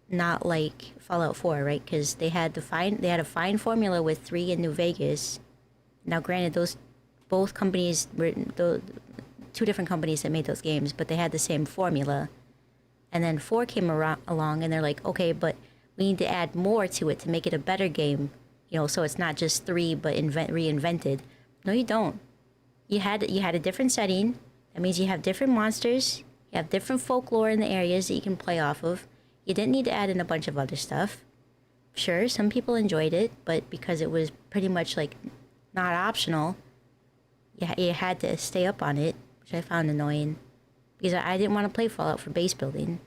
Speaker 1: not like Fallout 4, right? Because they had a fine formula with 3 in New Vegas. Now, granted, those both companies were two different companies that made those games, but they had the same formula. And then 4 came along, and they're like, okay, but we need to add more to it to make it a better game, you know, so it's not just 3 but reinvented. No, you don't. You had a different setting. That means you have different monsters. You have different folklore in the areas that you can play off of. You didn't need to add in a bunch of other stuff. Sure, some people enjoyed it, but because it was pretty much like not optional, you had to stay up on it, which I found annoying. Because I didn't want to play Fallout for base building.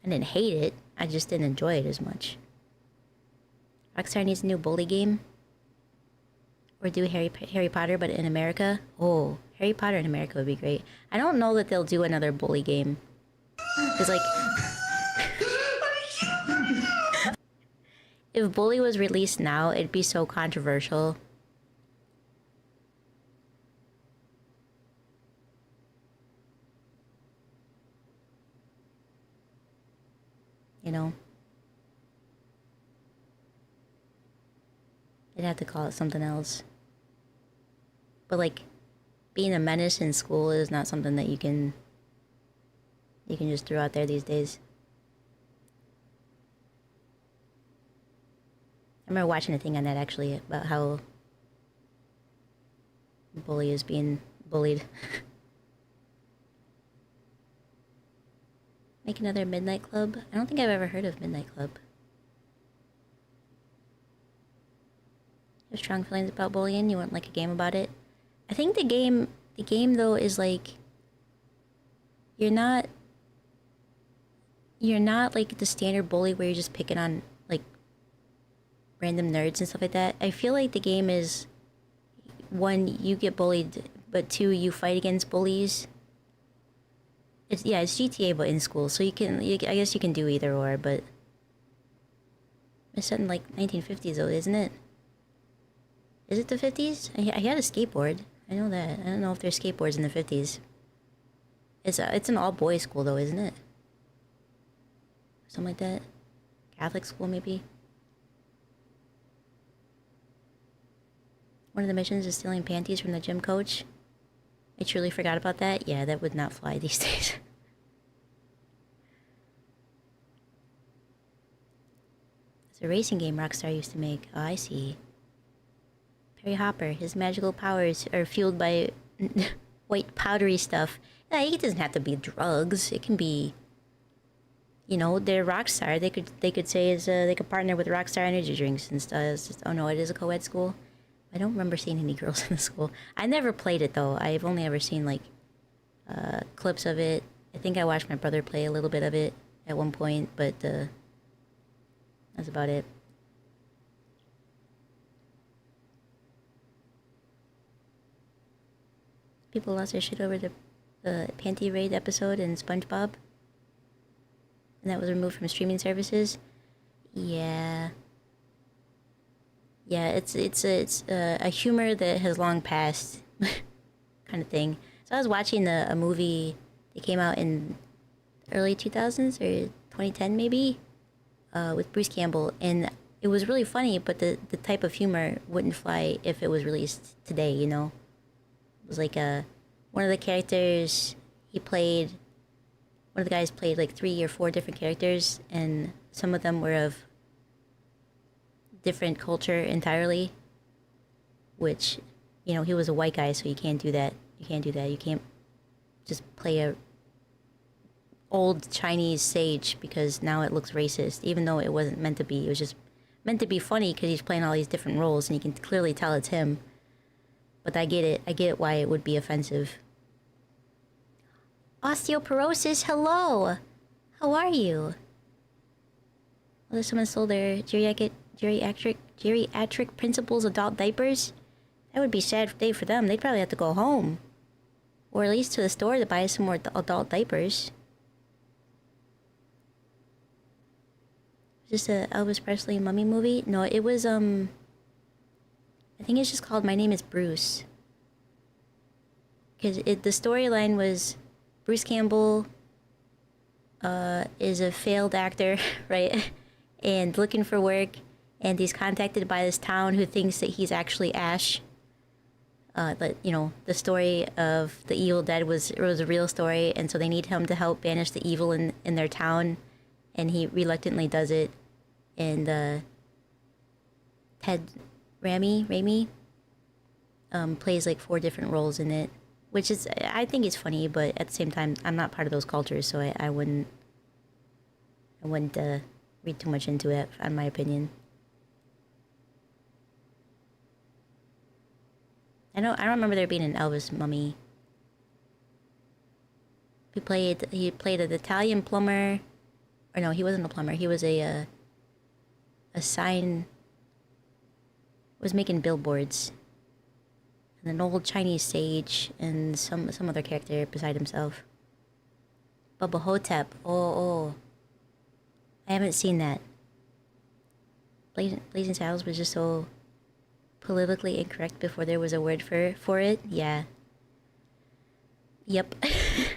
Speaker 1: I didn't hate it, I just didn't enjoy it as much. Rockstar needs a new bully game. Or do Harry Potter, but in America. Oh, Harry Potter in America would be great. I don't know that they'll do another bully game. Because, like... if Bully was released now, it'd be so controversial. You know? They'd have to call it something else. But, like, being a menace in school is not something that you can just throw out there these days. I remember watching a thing on that, actually, about how Bully is being bullied. Make another Midnight Club? I don't think I've ever heard of Midnight Club. You have strong feelings about bullying? You want, like, a game about it? I think the game though is like, you're not like the standard bully where you're just picking on like random nerds and stuff like that. I feel like the game is, 1, you get bullied, but 2, you fight against bullies. It's GTA but in school, so I guess you can do either or, but it's set in like 1950s though, isn't it? Is it the 50s? I had a skateboard. I know that. I don't know if there's skateboards in the 50s. It's an all-boys school, though, isn't it? Something like that. Catholic school, maybe? One of the missions is stealing panties from the gym coach. I truly forgot about that. Yeah, that would not fly these days. It's a racing game Rockstar used to make. Oh, I see. Perry Hopper, his magical powers are fueled by white powdery stuff. Yeah, it doesn't have to be drugs. It can be, you know, they're Rockstar. They could say they could partner with Rockstar energy drinks and stuff. It's just, oh no, it is a co-ed school. I don't remember seeing any girls in the school. I never played it though. I've only ever seen like clips of it. I think I watched my brother play a little bit of it at one point, but that's about it. People lost their shit over the Panty Raid episode in SpongeBob. And that was removed from streaming services. Yeah. Yeah, it's a humor that has long passed kind of thing. So I was watching a movie that came out in early 2000s or 2010 maybe, with Bruce Campbell, and it was really funny, but the type of humor wouldn't fly if it was released today, you know? It was like one of the characters one of the guys played like 3 or 4 different characters, and some of them were of different culture entirely, which, you know, he was a white guy, so you can't do that. You can't just play a old Chinese sage because now it looks racist, even though it wasn't meant to be. It was just meant to be funny because he's playing all these different roles and you can clearly tell it's him. But I get it. I get why it would be offensive. Osteoporosis, hello! How are you? Well, someone stole their geriatric principals adult diapers? That would be a sad day for them. They'd probably have to go home. Or at least to the store to buy some more adult diapers. Is this a Elvis Presley mummy movie? No, it was, I think it's just called My Name is Bruce. Because the storyline was Bruce Campbell is a failed actor, right? And looking for work. And he's contacted by this town who thinks that he's actually Ash. But, you know, the story of the Evil Dead was a real story. And so they need him to help banish the evil in their town. And he reluctantly does it. And Ted Raimi plays like 4 different roles in it. Which is, I think it's funny, but at the same time, I'm not part of those cultures, so I wouldn't read too much into it, in my opinion. I don't remember there being an Elvis mummy. He played an Italian plumber, or no, he wasn't a plumber. He was a sign. Was making billboards. And an old Chinese sage and some other character beside himself. Bubba Hotep. Oh. I haven't seen that. Blazing Saddles was just so politically incorrect before there was a word for it. Yeah. Yep. I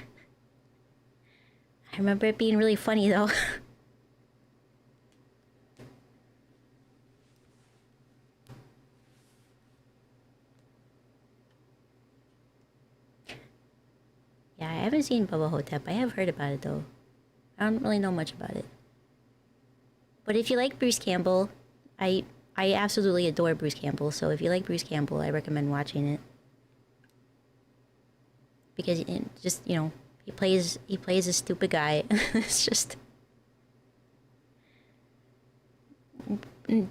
Speaker 1: remember it being really funny though. Yeah, I haven't seen Bubba Hotep. I have heard about it though. I don't really know much about it. But if you like Bruce Campbell, I absolutely adore Bruce Campbell, so if you like Bruce Campbell, I recommend watching it. Because it just, you know, he plays a stupid guy. It's just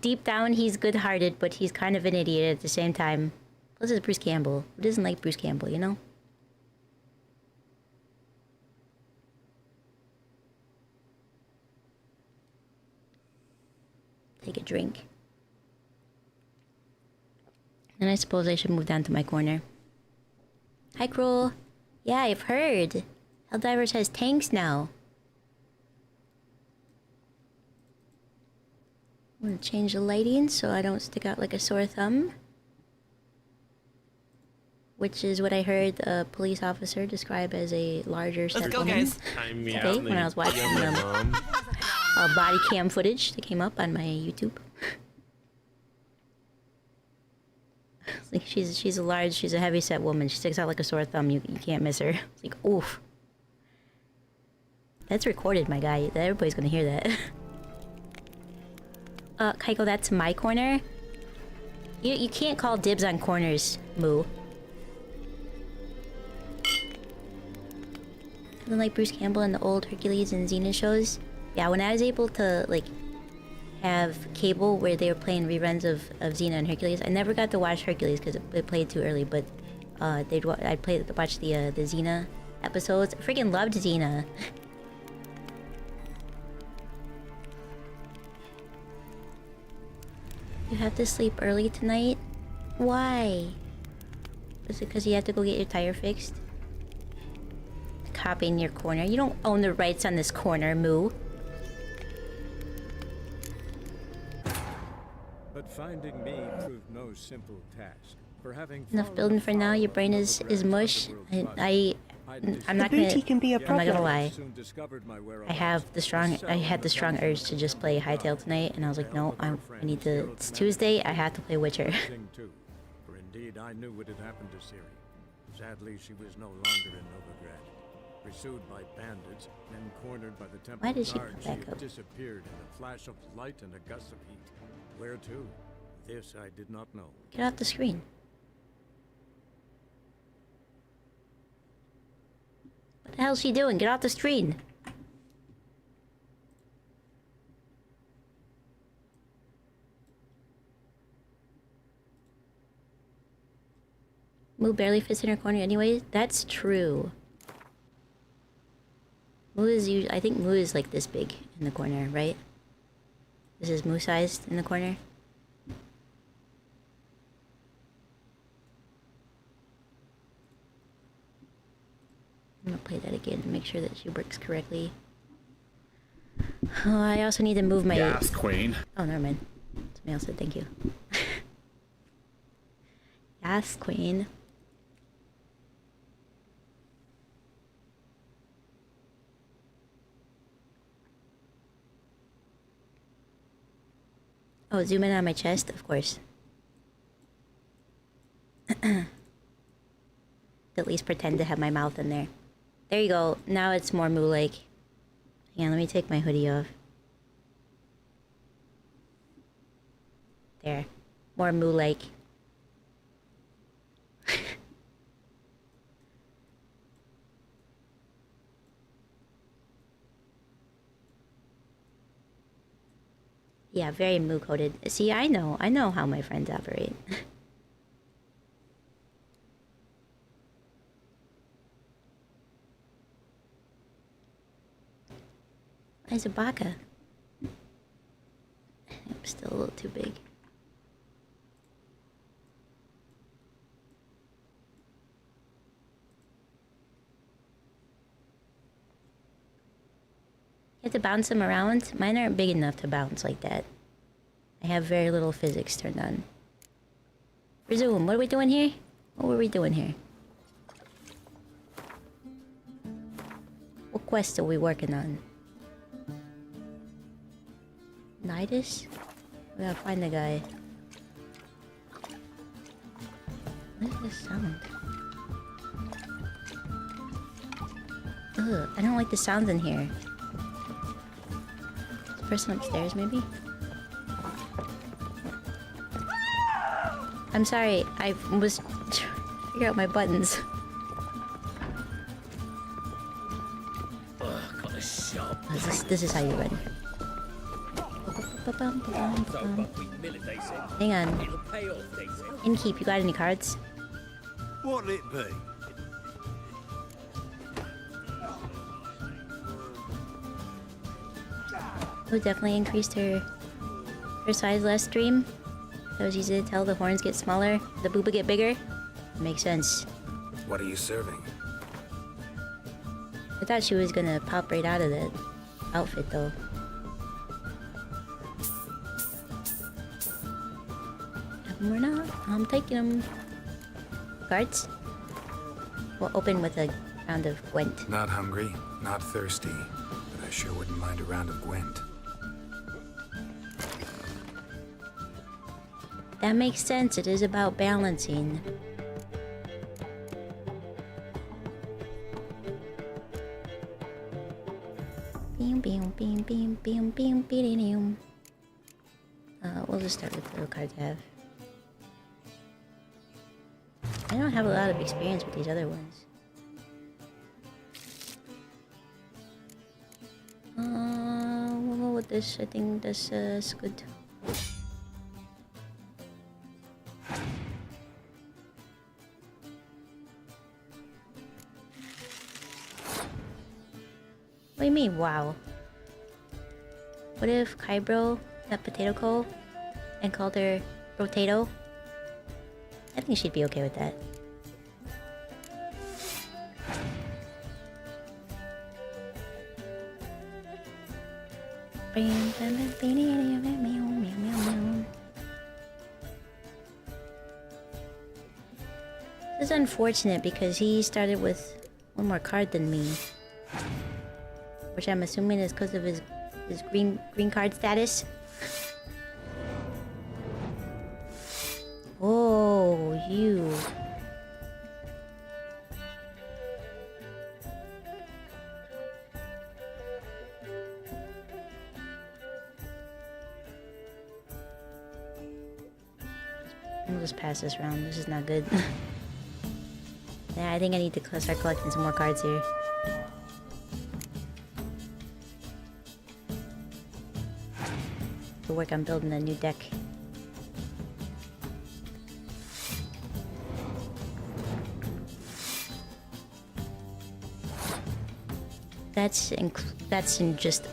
Speaker 1: deep down he's good-hearted, but he's kind of an idiot at the same time. Plus it's Bruce Campbell. Who doesn't like Bruce Campbell, you know? Take a drink. And I suppose I should move down to my corner. Hi, Kroll. Yeah, I've heard. Helldivers has tanks now. I'm gonna change the lighting so I don't stick out like a sore thumb. Which is what I heard a police officer describe as a larger set
Speaker 7: go,
Speaker 1: woman.
Speaker 7: guys.
Speaker 1: Today, when I was watching body cam footage that came up on my YouTube. It's like she's a heavy set woman. She sticks out like a sore thumb. You can't miss her. It's like, oof. That's recorded, my guy. Everybody's gonna hear that. Kaiko, that's my corner. You can't call dibs on corners, Moo. Something like Bruce Campbell in the old Hercules and Xena shows. Yeah, when I was able to, like, have cable where they were playing reruns of Xena and Hercules, I never got to watch Hercules because it played too early, but I'd watch the Xena episodes. I freaking loved Xena. You have to sleep early tonight? Why? Is it because you have to go get your tire fixed? Copying your corner. You don't own the rights on this corner, Moo.
Speaker 8: But finding me proved no simple task. For having
Speaker 1: Enough building for now. Your brain is mush. I'm not gonna lie. I had the strong urge to just play Hytale tonight, and I was like, no, I need to. It's Tuesday. I have to play Witcher.
Speaker 8: For indeed, I knew what had happened to Ciri. Sadly, she was no longer in Novigrad. Pursued by bandits and cornered by the temple
Speaker 1: Why did she
Speaker 8: guard,
Speaker 1: pop back
Speaker 8: had
Speaker 1: up?
Speaker 8: disappeared in a flash of light and a gust of heat. Where to? This I did not know.
Speaker 1: Get off the screen. What the hell's she doing? Get off the screen. Moo barely fits in her corner anyways. That's true. Moo is usually, I think Moo is like this big in the corner, right? This is Moo sized in the corner. I'm gonna play that again to make sure that she works correctly. Oh, I also need to move my...
Speaker 9: Yes, Queen.
Speaker 1: Oh, never mind. Somebody else said thank you. Yes, Queen. Oh, zoom in on my chest? Of course. At least pretend to have my mouth in there. There you go. Now it's more Moo-like. Hang on, let me take my hoodie off. There. More Moo-like. Yeah, very Moo-coded. See, I know how my friends operate. Why is a baka? I'm still a little too big. You have to bounce them around? Mine aren't big enough to bounce like that. I have very little physics turned on. Resume, what are we doing here? What were we doing here? What quest are we working on? Nidus? We gotta find the guy. What is this sound? Ugh, I don't like the sounds in here. Is the person upstairs, maybe? I'm sorry, I was trying to figure out my buttons. This is how you run. Hang on. Innkeep, you got any cards?
Speaker 6: What'll it be?
Speaker 1: Oh, definitely increased her size last stream. That was easy to tell. The horns get smaller, the booba get bigger. Makes sense.
Speaker 9: What are you serving?
Speaker 1: I thought she was gonna pop right out of that outfit though. And we're not. I'm taking them. Cards? We'll open with a round of Gwent.
Speaker 9: Not hungry, not thirsty, but I sure wouldn't mind a round of Gwent.
Speaker 1: That makes sense. It is about balancing. We'll just start with the cards I have. I don't have a lot of experience with these other ones. We'll go with this. I think this is good. What do you mean, wow? What if Kybro had potato co and called her Brotato? I think she'd be okay with that. This is unfortunate because he started with one more card than me. Which I'm assuming is because of his green card status. Oh, you. We'll just pass this round. This is not good. Yeah, I think I need to start collecting some more cards here. To work on building a new deck. that's just,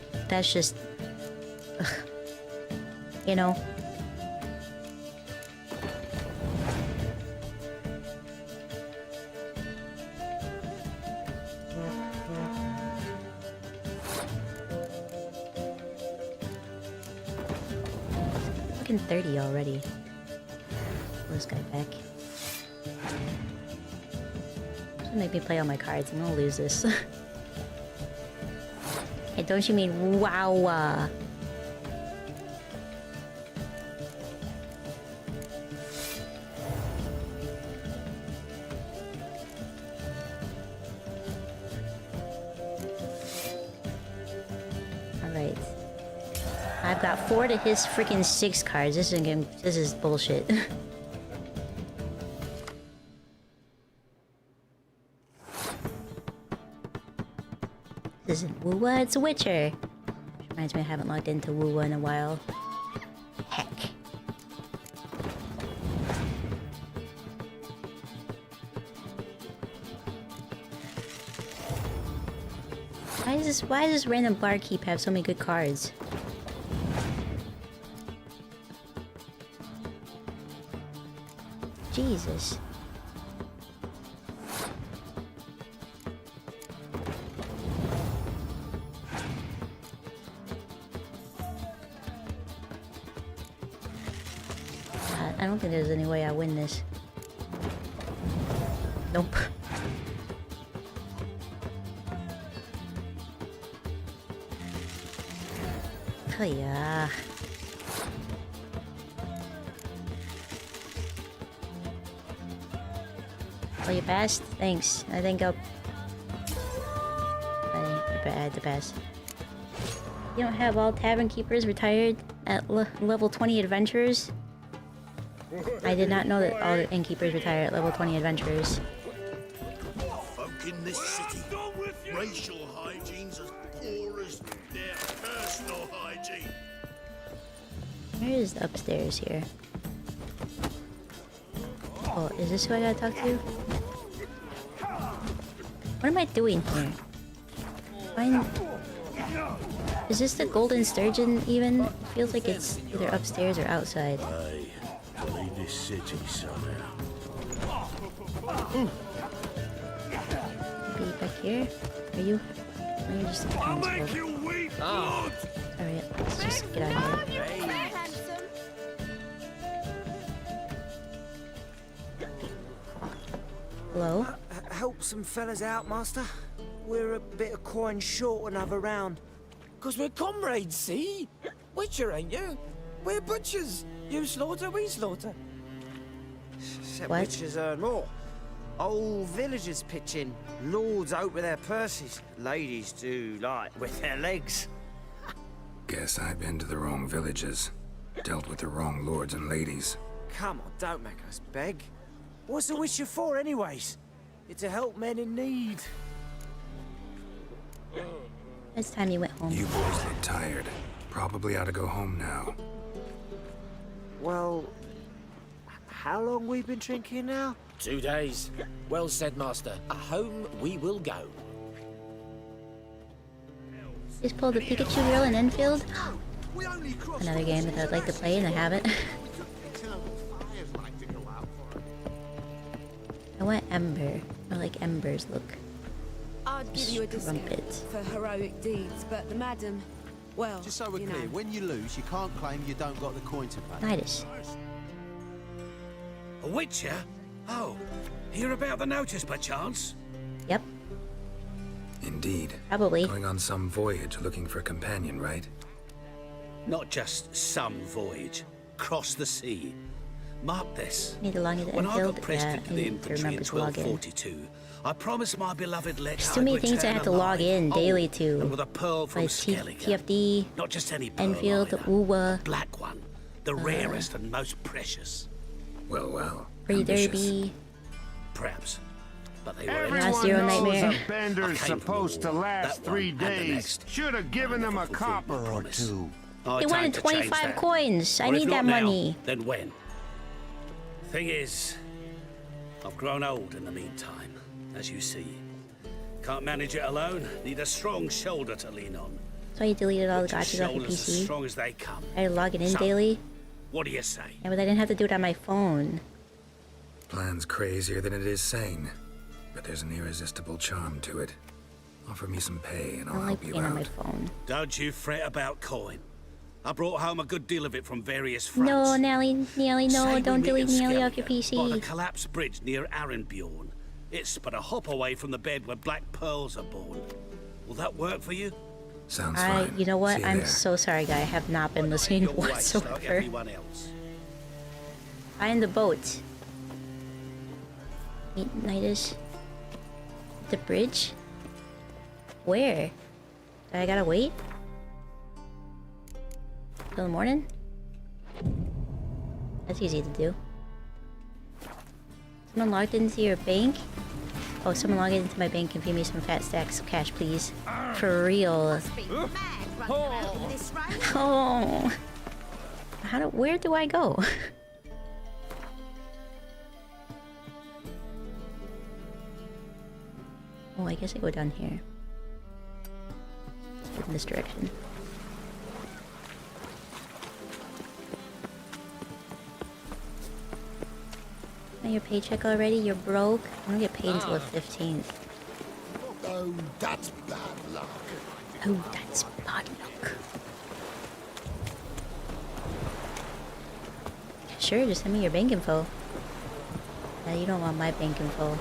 Speaker 1: ugh, you know. Fucking 30 already. Pull this guy back. Don't make me play all my cards. I'm gonna lose this. Hey, don't you mean wow? Alright. I've got 4 to his freaking 6 cards. This is bullshit. This is Woowa, it's a Witcher. Which reminds me I haven't logged into Woowa in a while. Heck. Why does this random barkeep have so many good cards? Jesus. I don't think there's any way I win this. Nope. Oh yeah. Oh, you passed? Thanks. I think I'll... I had to pass. You don't have all tavern keepers retired at level 20 adventurers? I did not know that all the innkeepers retire at level 20 adventurers.
Speaker 10: Folk in this city, racial hygiene's as poor as their personal hygiene.
Speaker 1: Where is the upstairs here? Oh, is this who I gotta talk to? What am I doing here? Is this the Golden Sturgeon even? Feels like it's either upstairs or outside.
Speaker 10: Leave this city somehow.
Speaker 1: Maybe back here? Are you? Or are you just
Speaker 10: I'll make you weep blood!
Speaker 1: Alright, let's just get out of here. Hello?
Speaker 11: Help some fellas out, master. We're a bit of coin short another round.
Speaker 12: 'Cause we're comrades, see? Witcher, ain't you? We're butchers. You slaughter, we slaughter.
Speaker 11: Except
Speaker 1: What?
Speaker 11: witches earn more. Old villagers pitch in. Lords out with their purses. Ladies do like with their legs.
Speaker 9: Guess I've been to the wrong villages. Dealt with the wrong lords and ladies.
Speaker 11: Come on, don't make us beg. What's a witcher for, anyways? It's to help men in need.
Speaker 1: It's time you went home.
Speaker 9: You boys look tired. Probably ought to go home now.
Speaker 11: Well, how long we been drinking now?
Speaker 12: 2 days. Well said, master. Home we will go.
Speaker 1: Just pulled the Pikachu girl in Enfield. Another game that I'd like to play and I haven't. I want Ember. I like Ember's look.
Speaker 13: I'd give you a discount
Speaker 1: Strumpet.
Speaker 13: for heroic deeds, but the madam, well,
Speaker 14: just so we're
Speaker 13: you
Speaker 14: clear,
Speaker 13: know.
Speaker 14: when you lose, you can't claim you don't got the coin to pay.
Speaker 1: Nidus.
Speaker 12: A witcher? Oh, hear about the notice by chance?
Speaker 1: Yep.
Speaker 9: Indeed.
Speaker 1: Probably.
Speaker 9: Going on some voyage looking for a companion, right?
Speaker 12: Not just some voyage. Cross the sea. Mark this.
Speaker 1: Need to log into
Speaker 12: When I
Speaker 1: Enfield?
Speaker 12: got pressed
Speaker 1: Yeah,
Speaker 12: into
Speaker 1: I
Speaker 12: the
Speaker 1: need to
Speaker 12: infantry
Speaker 1: remember
Speaker 12: in
Speaker 1: to log in.
Speaker 12: 1242, I promised my beloved Let
Speaker 1: There's too many things I have to log in daily to.
Speaker 12: And with a pearl from
Speaker 1: Like
Speaker 12: Skellige.
Speaker 1: TFD,
Speaker 12: Not just any pearl
Speaker 1: Enfield,
Speaker 12: either.
Speaker 1: Uwa,
Speaker 12: Black one. The rarest and most precious.
Speaker 9: Well, well.
Speaker 1: Free
Speaker 9: ambitious.
Speaker 1: Derby.
Speaker 12: Perhaps. But they were
Speaker 6: Everyone
Speaker 1: Zero
Speaker 6: knows
Speaker 1: Nightmare.
Speaker 6: a bender's
Speaker 12: I came from
Speaker 6: supposed
Speaker 12: the
Speaker 6: to
Speaker 12: war.
Speaker 6: last
Speaker 12: That one
Speaker 6: 3
Speaker 12: and the
Speaker 6: days.
Speaker 12: next.
Speaker 6: Should have given them a copper or
Speaker 12: promise.
Speaker 6: two.
Speaker 12: I
Speaker 1: They
Speaker 12: time
Speaker 1: wanted
Speaker 12: to change
Speaker 1: 25
Speaker 12: that.
Speaker 1: coins. I
Speaker 12: Or if
Speaker 1: need
Speaker 12: not
Speaker 1: that
Speaker 12: now,
Speaker 1: money.
Speaker 12: Then when? Thing is, I've grown old in the meantime, as you see.
Speaker 10: Can't manage it alone. Need a strong shoulder to lean on.
Speaker 1: So I deleted all the
Speaker 10: Put your
Speaker 1: gotchas off the
Speaker 10: shoulders as
Speaker 1: PC.
Speaker 10: strong as they come.
Speaker 1: I had to log it in
Speaker 10: So,
Speaker 1: daily.
Speaker 10: What do you say?
Speaker 1: Yeah, but I didn't have to do it on my phone.
Speaker 9: Plan's crazier than it is sane, but there's an irresistible charm to it. Offer me some pay and
Speaker 1: I
Speaker 9: I'll
Speaker 1: don't like
Speaker 9: help you
Speaker 1: paying on my
Speaker 9: out.
Speaker 1: phone.
Speaker 10: Don't you fret about coin. I brought home a good deal of it from various fronts.
Speaker 1: No, Nelly, no,
Speaker 10: Say we
Speaker 1: don't
Speaker 10: meet
Speaker 1: delete
Speaker 10: in
Speaker 1: Nelly off your
Speaker 10: Skellige, by the
Speaker 1: PC.
Speaker 10: collapsed bridge near Arenbjorn. It's but a hop away from the bed where black pearls are born. Will that work for you?
Speaker 9: Sounds fine.
Speaker 1: You know what?
Speaker 9: See you
Speaker 1: I'm
Speaker 9: there.
Speaker 1: so sorry, guy. I have not been listening
Speaker 10: Your waist like
Speaker 1: whatsoever.
Speaker 10: everyone else.
Speaker 1: Find the boat. Midnightish. The bridge? Where? Do I gotta wait? Till the morning? That's easy to do. Someone logged into your bank? Oh, someone logged into my bank and pay me some fat stacks of cash, please. For real. Oh. Where do I go? Oh, I guess I go down here. In this direction. Your paycheck already? You're broke? I don't get paid until the 15th.
Speaker 10: Oh, that's bad luck.
Speaker 1: Oh, that's bad luck. Sure, just send me your bank info. You don't want my bank info.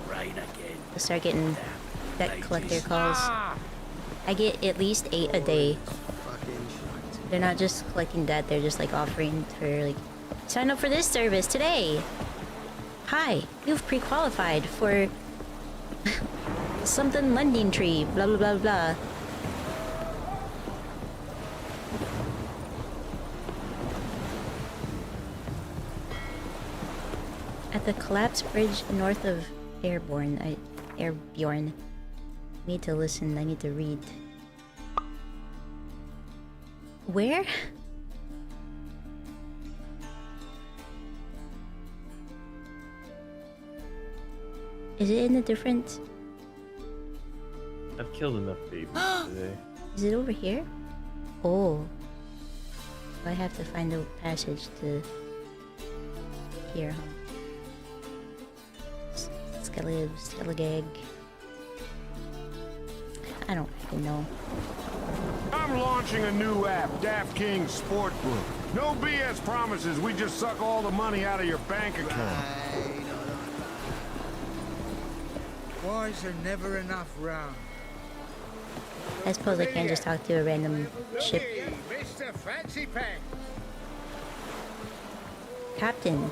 Speaker 10: Rain again.
Speaker 1: I'll start getting debt collector calls. I get at least 8 a day. They're not just collecting debt, they're just like offering for like, sign up for this service today. Hi, you've pre-qualified for something lending tree, blah blah blah blah. At the collapsed bridge north of Airborne, Airbjorn. I need to listen, I need to read. Where? Is it in a different...
Speaker 4: I've killed enough babies today.
Speaker 1: Is it over here? Oh. So I have to find a passage to... here, huh? Skellige. I don't even know.
Speaker 6: I'm launching a new app, Daft King's Sportbook. No BS promises, we just suck all the money out of your bank account.
Speaker 15: Why is there never enough round?
Speaker 1: I suppose I can't just talk to a random ship.
Speaker 15: Mr. Fancy Pants.
Speaker 1: Captain,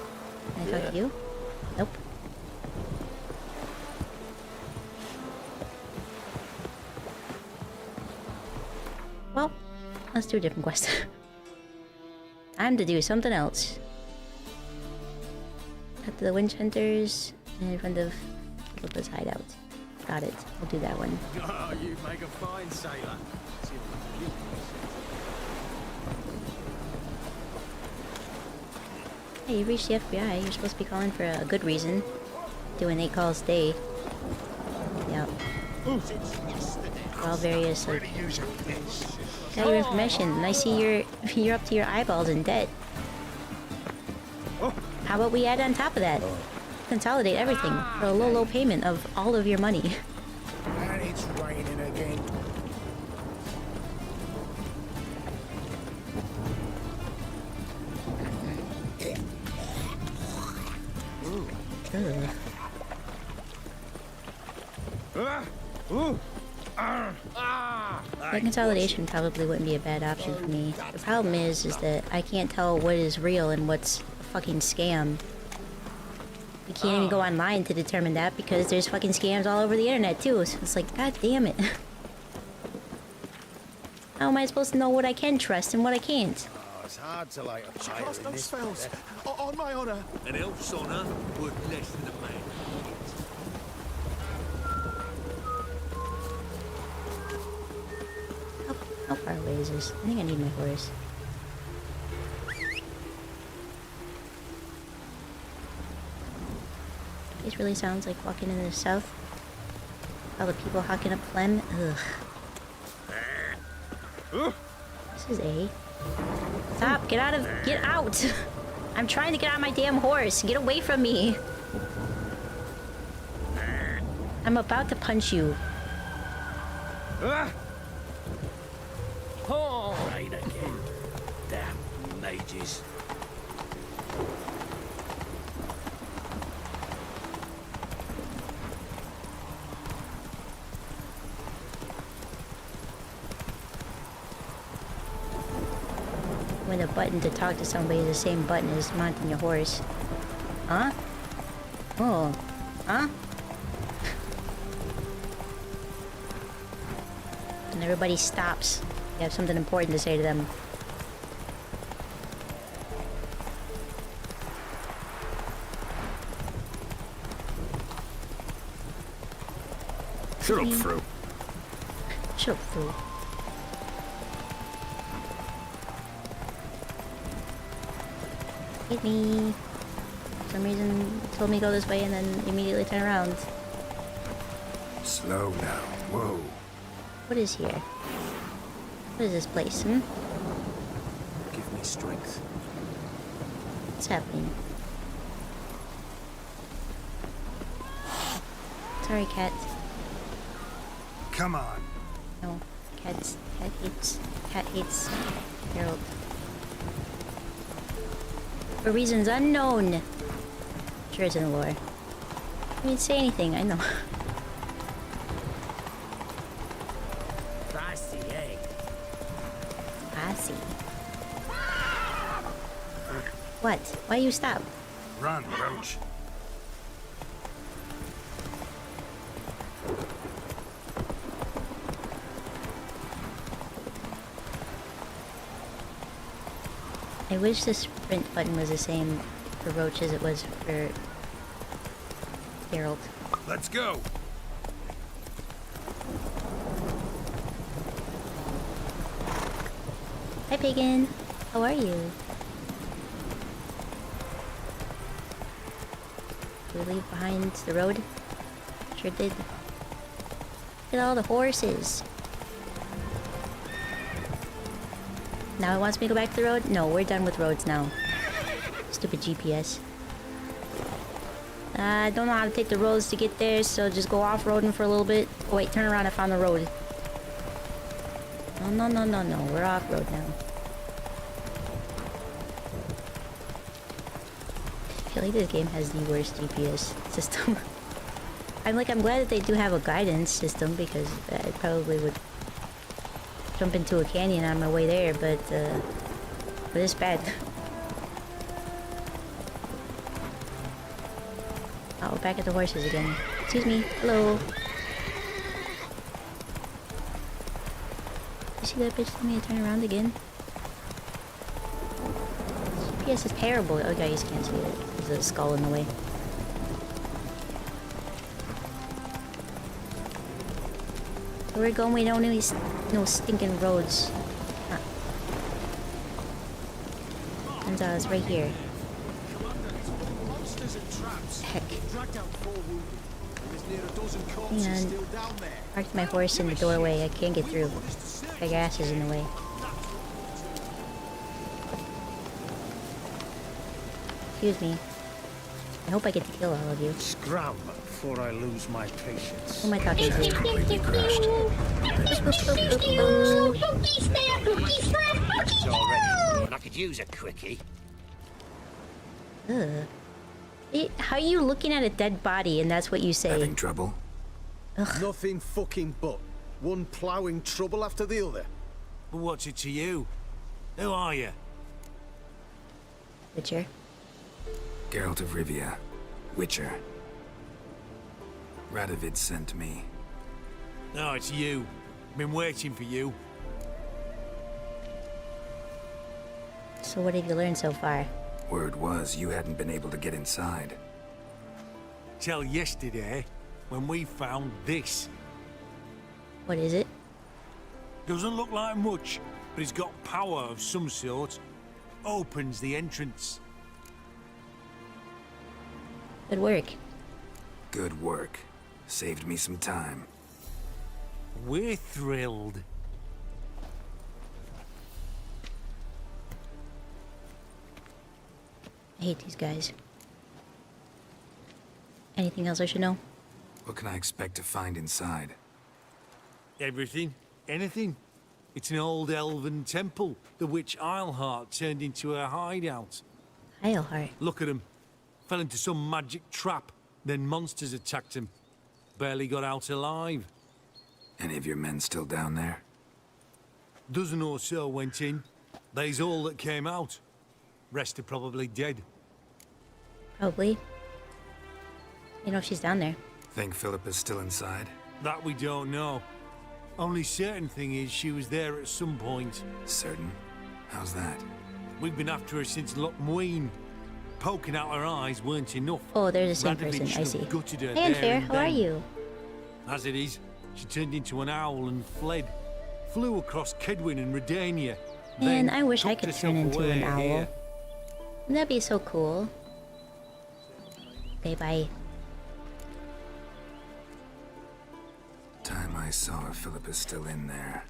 Speaker 1: can I talk to you? Nope. Well, let's do a different quest. Time to do something else. At the Winch Hunters in front of Philippa's hideout. Got it. We'll do that one.
Speaker 8: Oh, you make a fine sailor.
Speaker 1: Hey, you reached the FBI. You're supposed to be calling for a good reason. Doing 8 calls a day. Yep. All various, like... Got your information, and I see you're up to your eyeballs in debt. How about we add on top of that? Consolidate everything for a low payment of all of your money.
Speaker 15: And it's raining again.
Speaker 1: That consolidation probably wouldn't be a bad option for me. The problem is that I can't tell what is real and what's a fucking scam. You can't even go online to determine that because there's fucking scams all over the internet too. So it's like, god damn it. How am I supposed to know what I can trust and what I can't?
Speaker 15: Oh, it's hard to light a fire
Speaker 10: cast
Speaker 15: in
Speaker 10: no
Speaker 15: this
Speaker 10: spells.
Speaker 15: weather. On my honour.
Speaker 10: An elf's honour worth less than a man.
Speaker 1: How far away is this? I think I need my horse. This really sounds like walking in the south. All the people hawking up phlegm. Ugh. This is A. Stop! Get out of... Get out! I'm trying to get on my damn horse. Get away from me. I'm about to punch you.
Speaker 10: Oh! Rain again. Damn mages.
Speaker 1: When the button to talk to somebody is the same button as mounting your horse. Huh? Oh. Huh? And everybody stops. You have something important to say to them.
Speaker 9: Shut up, Fru.
Speaker 1: Shut up, Fru. Hit me. For some reason, it told me to go this way and then immediately turn around.
Speaker 9: Slow now. Whoa.
Speaker 1: What is here? What is this place, hmm?
Speaker 14: Give me strength.
Speaker 1: What's happening? Sorry, cat.
Speaker 9: Come on.
Speaker 1: No. Cat hates Harold. For reasons unknown. Sure it's in the lore. I didn't say anything, I know.
Speaker 11: Spicy egg.
Speaker 1: Spicy. What? Why you stop?
Speaker 9: Run, Roach.
Speaker 1: I wish the sprint button was the same for Roach as it was for Harold.
Speaker 9: Let's go.
Speaker 1: Hi, Pagan. How are you? Did we leave behind the road? Sure did. Look at all the horses. Now it wants me to go back to the road? No, we're done with roads now. Stupid GPS. I don't know how to take the roads to get there, so just go off-roading for a little bit. Oh wait, turn around, I found the road. No, we're off-road now. I feel like this game has the worst GPS system. I'm glad that they do have a guidance system, because I probably would jump into a canyon on my way there, but it's bad. Oh, we're back at the horses again. Excuse me. Hello. You see that bitch telling me to turn around again? GPS is terrible. Oh, yeah, you just can't see it. There's a skull in the way. Where we're going, we don't need no stinking roads. Huh. And it's right here. Heck. And parked my horse in the doorway. I can't get through. My grass is in the way. Excuse me. I hope I get to kill all of you.
Speaker 10: Scram before I lose my patience.
Speaker 1: Who am I talking to?
Speaker 10: Completely crashed.
Speaker 11: I could use a quickie.
Speaker 1: Ugh. How are you looking at a dead body and that's what you say?
Speaker 9: Having trouble?
Speaker 1: Ugh.
Speaker 14: Nothing fucking but. One ploughing trouble after the other.
Speaker 10: But what's it to you? Who are you?
Speaker 1: Witcher.
Speaker 9: Geralt of Rivia. Witcher. Radovid sent me.
Speaker 10: No, it's you. Been waiting for you.
Speaker 1: So what have you learned so far?
Speaker 9: Word was you hadn't been able to get inside.
Speaker 10: Till yesterday, when we found this.
Speaker 1: What is it?
Speaker 10: Doesn't look like much, but it's got power of some sort. Opens the entrance.
Speaker 1: Good work.
Speaker 9: Good work. Saved me some time.
Speaker 16: We're thrilled.
Speaker 1: I hate these guys. Anything else I should know?
Speaker 9: What can I expect to find inside?
Speaker 16: Everything. Anything. It's an old elven temple, the witch Isleheart turned into her hideout.
Speaker 1: Isleheart?
Speaker 16: Look at him. Fell into some magic trap, then monsters attacked him. Barely got out alive.
Speaker 9: Any of your men still down there?
Speaker 16: Dozen or so went in. They's all that came out. Rest are probably dead.
Speaker 1: Probably. You know she's down there.
Speaker 9: Think Philip is still inside?
Speaker 16: That we don't know. Only certain thing is she was there at some point.
Speaker 9: Certain? How's that?
Speaker 16: We've been after her since Lochmuin. Poking out her eyes weren't enough.
Speaker 1: Oh, they're the same person, I see. Hey, Unfair, how are you?
Speaker 16: As it is, she turned into an owl and fled. Flew across Kedwin and Redania.
Speaker 1: Man, I wish I could turn into an owl.
Speaker 16: Here.
Speaker 1: That'd be so cool. Okay, bye.
Speaker 9: Time I saw her, Philip is still in there.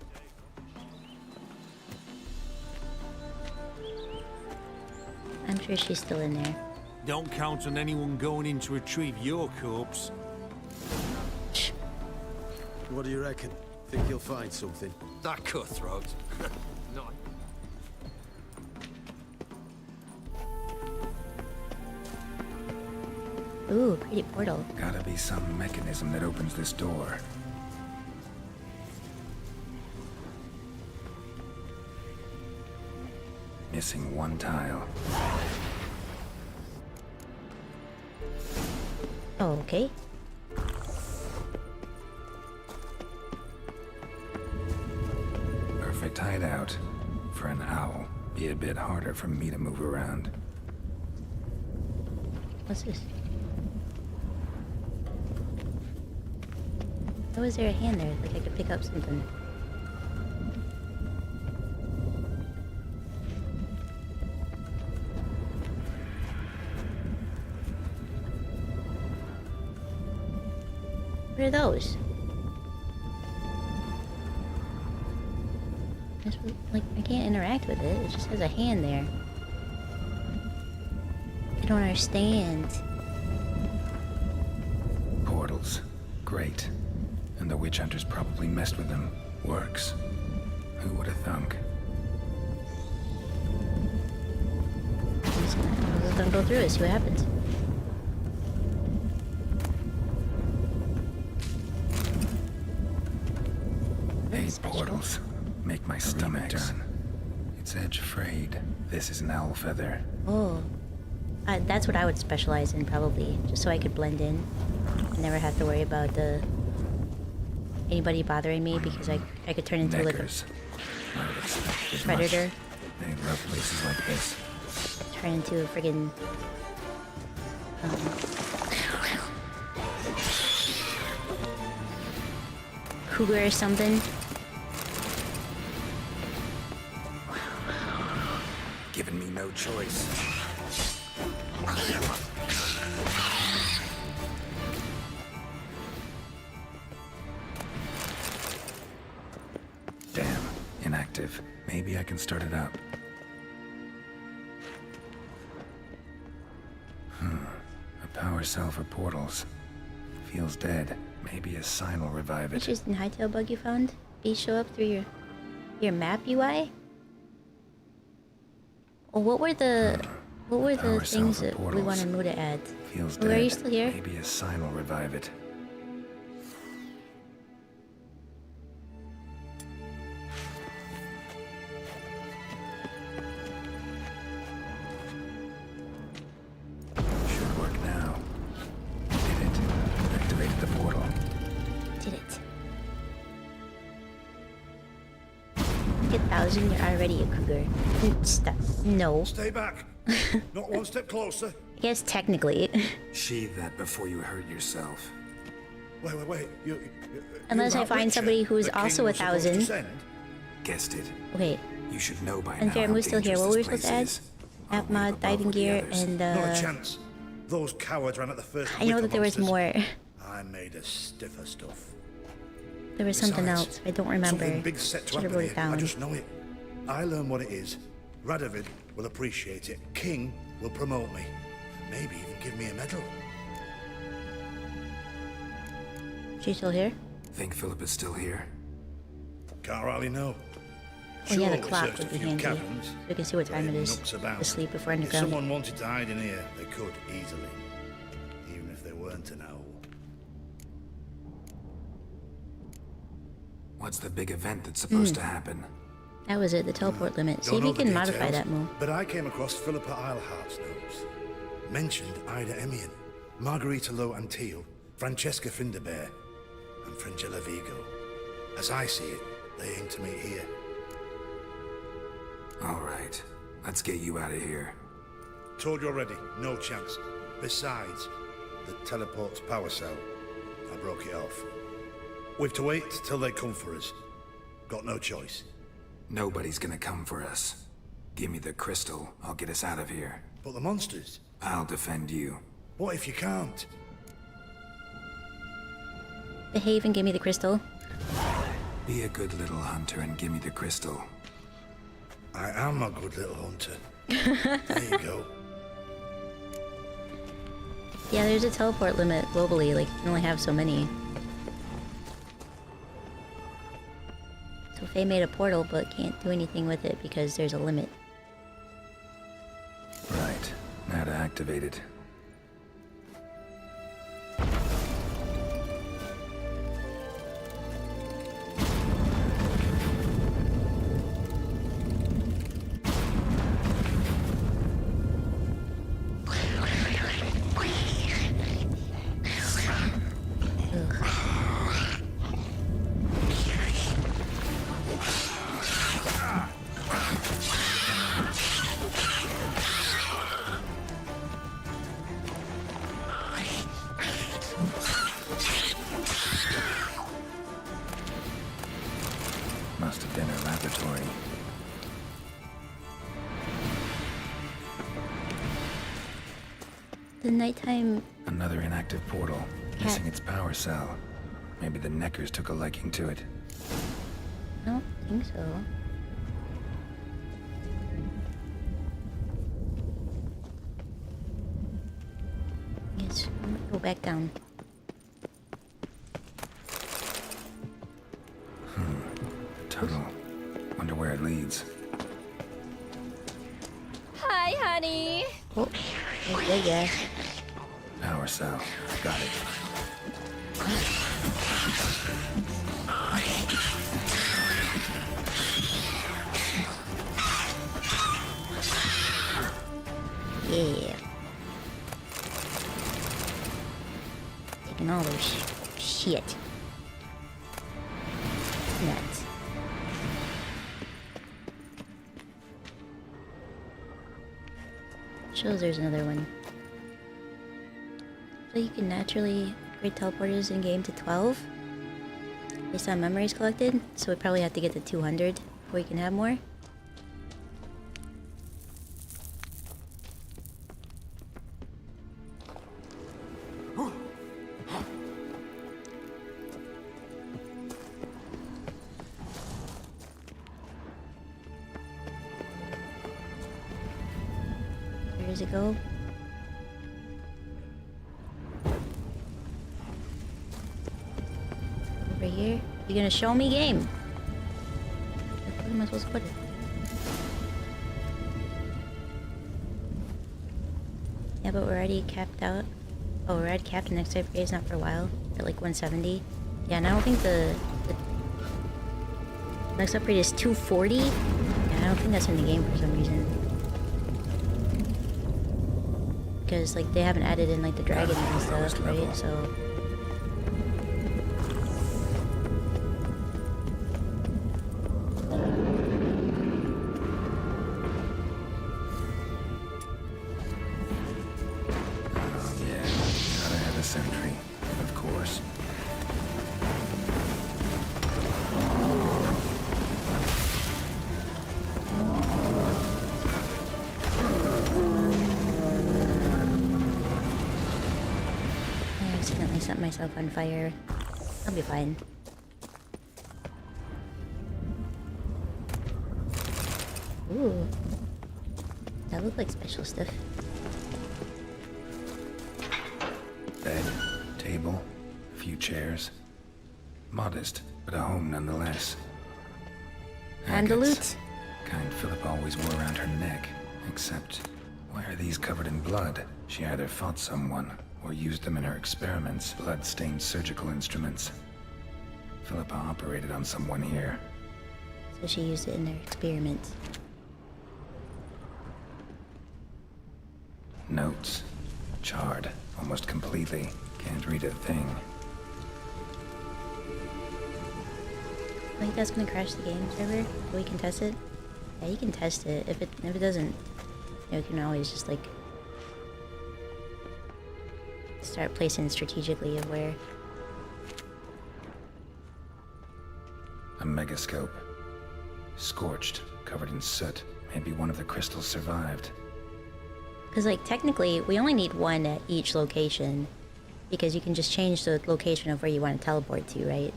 Speaker 1: I'm sure she's still in there.
Speaker 16: Don't count on anyone going in to retrieve your corpse.
Speaker 14: What do you reckon? Think you'll find something?
Speaker 10: That cutthroat. No.
Speaker 1: Ooh, pretty portal.
Speaker 9: Gotta be some mechanism that opens this door. Missing one tile.
Speaker 1: Oh, okay.
Speaker 9: Perfect hideout. For an owl. Be a bit harder for me to move around.
Speaker 1: What's this? How is there a hand there? Like I could pick up something. What are those? Like, I can't interact with it. It just has a hand there. I don't understand.
Speaker 9: Portals. Great. And the witch hunters probably messed with them. Works. Who would have thunk?
Speaker 1: I'm just gonna go through it, see what happens.
Speaker 9: Eight portals. Make my stomach turn. It's edge frayed. This is an owl feather.
Speaker 1: Oh. That's what I would specialize in, probably. Just so I could blend in. And never have to worry about anybody bothering me, because I could turn into like a predator.
Speaker 9: They love places like this.
Speaker 1: Turn into a friggin' cougar or something.
Speaker 9: Giving me no choice. Damn, inactive. Maybe I can start it up. A power cell for portals. Feels dead. Maybe a sign will revive it.
Speaker 1: Interesting hightail bug you found. These show up through your map UI? Oh, what were the things that we wanted Mu to add?
Speaker 9: Feels
Speaker 1: dead. Are you still here?
Speaker 9: Maybe a sign will revive it. Should work now. Did it. Activated the portal.
Speaker 1: Did it. Get 1,000, you're already a cougar. No.
Speaker 10: Stay back. Not one step closer.
Speaker 1: I guess technically.
Speaker 9: Sheathe that before you hurt yourself.
Speaker 10: Wait.
Speaker 1: Unless I find somebody who's also 1,000.
Speaker 9: Guessed it.
Speaker 1: Okay.
Speaker 9: You should know by now.
Speaker 1: Unfair, Moose still here. What were we
Speaker 9: this
Speaker 1: supposed to add?
Speaker 9: place is.
Speaker 1: App mod, diving gear, and
Speaker 10: Not a chance. Those cowards ran at the first.
Speaker 1: I know that there was more.
Speaker 10: I made a stiffer stuff.
Speaker 1: There was something
Speaker 10: Besides,
Speaker 1: else. I don't remember.
Speaker 10: Something big set to
Speaker 1: Should've
Speaker 10: happen
Speaker 1: wrote
Speaker 10: here.
Speaker 1: it down.
Speaker 10: I just know it. I learn what it is. Radovid will appreciate it. King will promote me. Maybe even give me a medal.
Speaker 1: She's still here?
Speaker 9: Think Philip is still here?
Speaker 10: Can't hardly know.
Speaker 1: Oh yeah, the
Speaker 10: we
Speaker 1: clock
Speaker 10: searched
Speaker 1: would
Speaker 10: a
Speaker 1: be
Speaker 10: few
Speaker 1: handy. So
Speaker 10: caverns,
Speaker 1: we can see what time it is.
Speaker 10: nooks about.
Speaker 1: To sleep before
Speaker 10: If
Speaker 1: underground.
Speaker 10: someone wanted to hide in here, they could easily. Even if they weren't an owl.
Speaker 9: What's the big event that's supposed to happen?
Speaker 1: That was it, the teleport limit. See
Speaker 10: Don't
Speaker 1: if
Speaker 10: know
Speaker 1: you
Speaker 10: the
Speaker 1: can modify
Speaker 10: details,
Speaker 1: that move.
Speaker 10: But I came across Philippa Eilhart's notes. Mentioned Ida Emian, Margarita Lo Antille, Francesca Finderbear, and Frangella Vigo. As I see it, they aim to meet here.
Speaker 9: All right, let's get you out of here.
Speaker 10: Told you already, no chance. Besides, the teleport's power cell. I broke it off. We've to wait till they come for us. Got no choice.
Speaker 9: Nobody's gonna come for us. Give me the crystal, I'll get us out of here.
Speaker 10: But the monsters?
Speaker 9: I'll defend you.
Speaker 10: What if you can't?
Speaker 1: Behave and give me the crystal.
Speaker 9: Be a good little hunter and give me the crystal.
Speaker 10: I am a good little hunter. There you go.
Speaker 1: Yeah, there's a teleport limit globally, like you can only have so many. So Faye made a portal but can't do anything with it because there's a limit.
Speaker 9: Right, now to activate it. Must have been her laboratory.
Speaker 1: The nighttime...
Speaker 9: Another inactive portal, missing its power cell. Maybe the Neckers took a liking to it.
Speaker 1: I don't think so. Yes, go back down.
Speaker 9: Tunnel. Wonder where it leads.
Speaker 17: Hi, honey.
Speaker 1: Oh, yeah.
Speaker 9: Power cell. Got it.
Speaker 1: Yeah. Taking all those shit. Nuts. Shows there's another one. So you can naturally upgrade teleporters in game to 12 based on memories collected, so we probably have to get to 200 before we can have more. Where does it go? Over here? You gonna show me game? Where am I supposed to put it? Yeah, but we're already capped out. Oh, we're already capped. The next upgrade is not for a while. At like 170. Yeah, and I don't think the next upgrade is 240. Yeah, I don't think that's in the game for some reason. Because like they haven't added in like the dragons and stuff, right? So.
Speaker 9: Sentry, of course.
Speaker 1: I accidentally set myself on fire. I'll be fine. Ooh. That looked like special stuff.
Speaker 9: Bed, table, a few chairs. Modest, but a home nonetheless.
Speaker 1: And the loot.
Speaker 9: Agates. Kind Philippa always wore around her neck. Except, why are these covered in blood? She either fought someone, or used them in her experiments. Blood-stained surgical instruments. Philippa operated on someone here.
Speaker 1: So she used it in her experiments.
Speaker 9: Notes. Charred, almost completely. Can't read a thing.
Speaker 1: I think that's gonna crash the game server. So we can test it. Yeah, you can test it. If it doesn't, you know, you can always just like start placing strategically of where.
Speaker 9: A megascope. Scorched, covered in soot. Maybe one of the crystals survived.
Speaker 1: Because like technically, we only need one at each location, because you can just change the location of where you want to teleport to, right?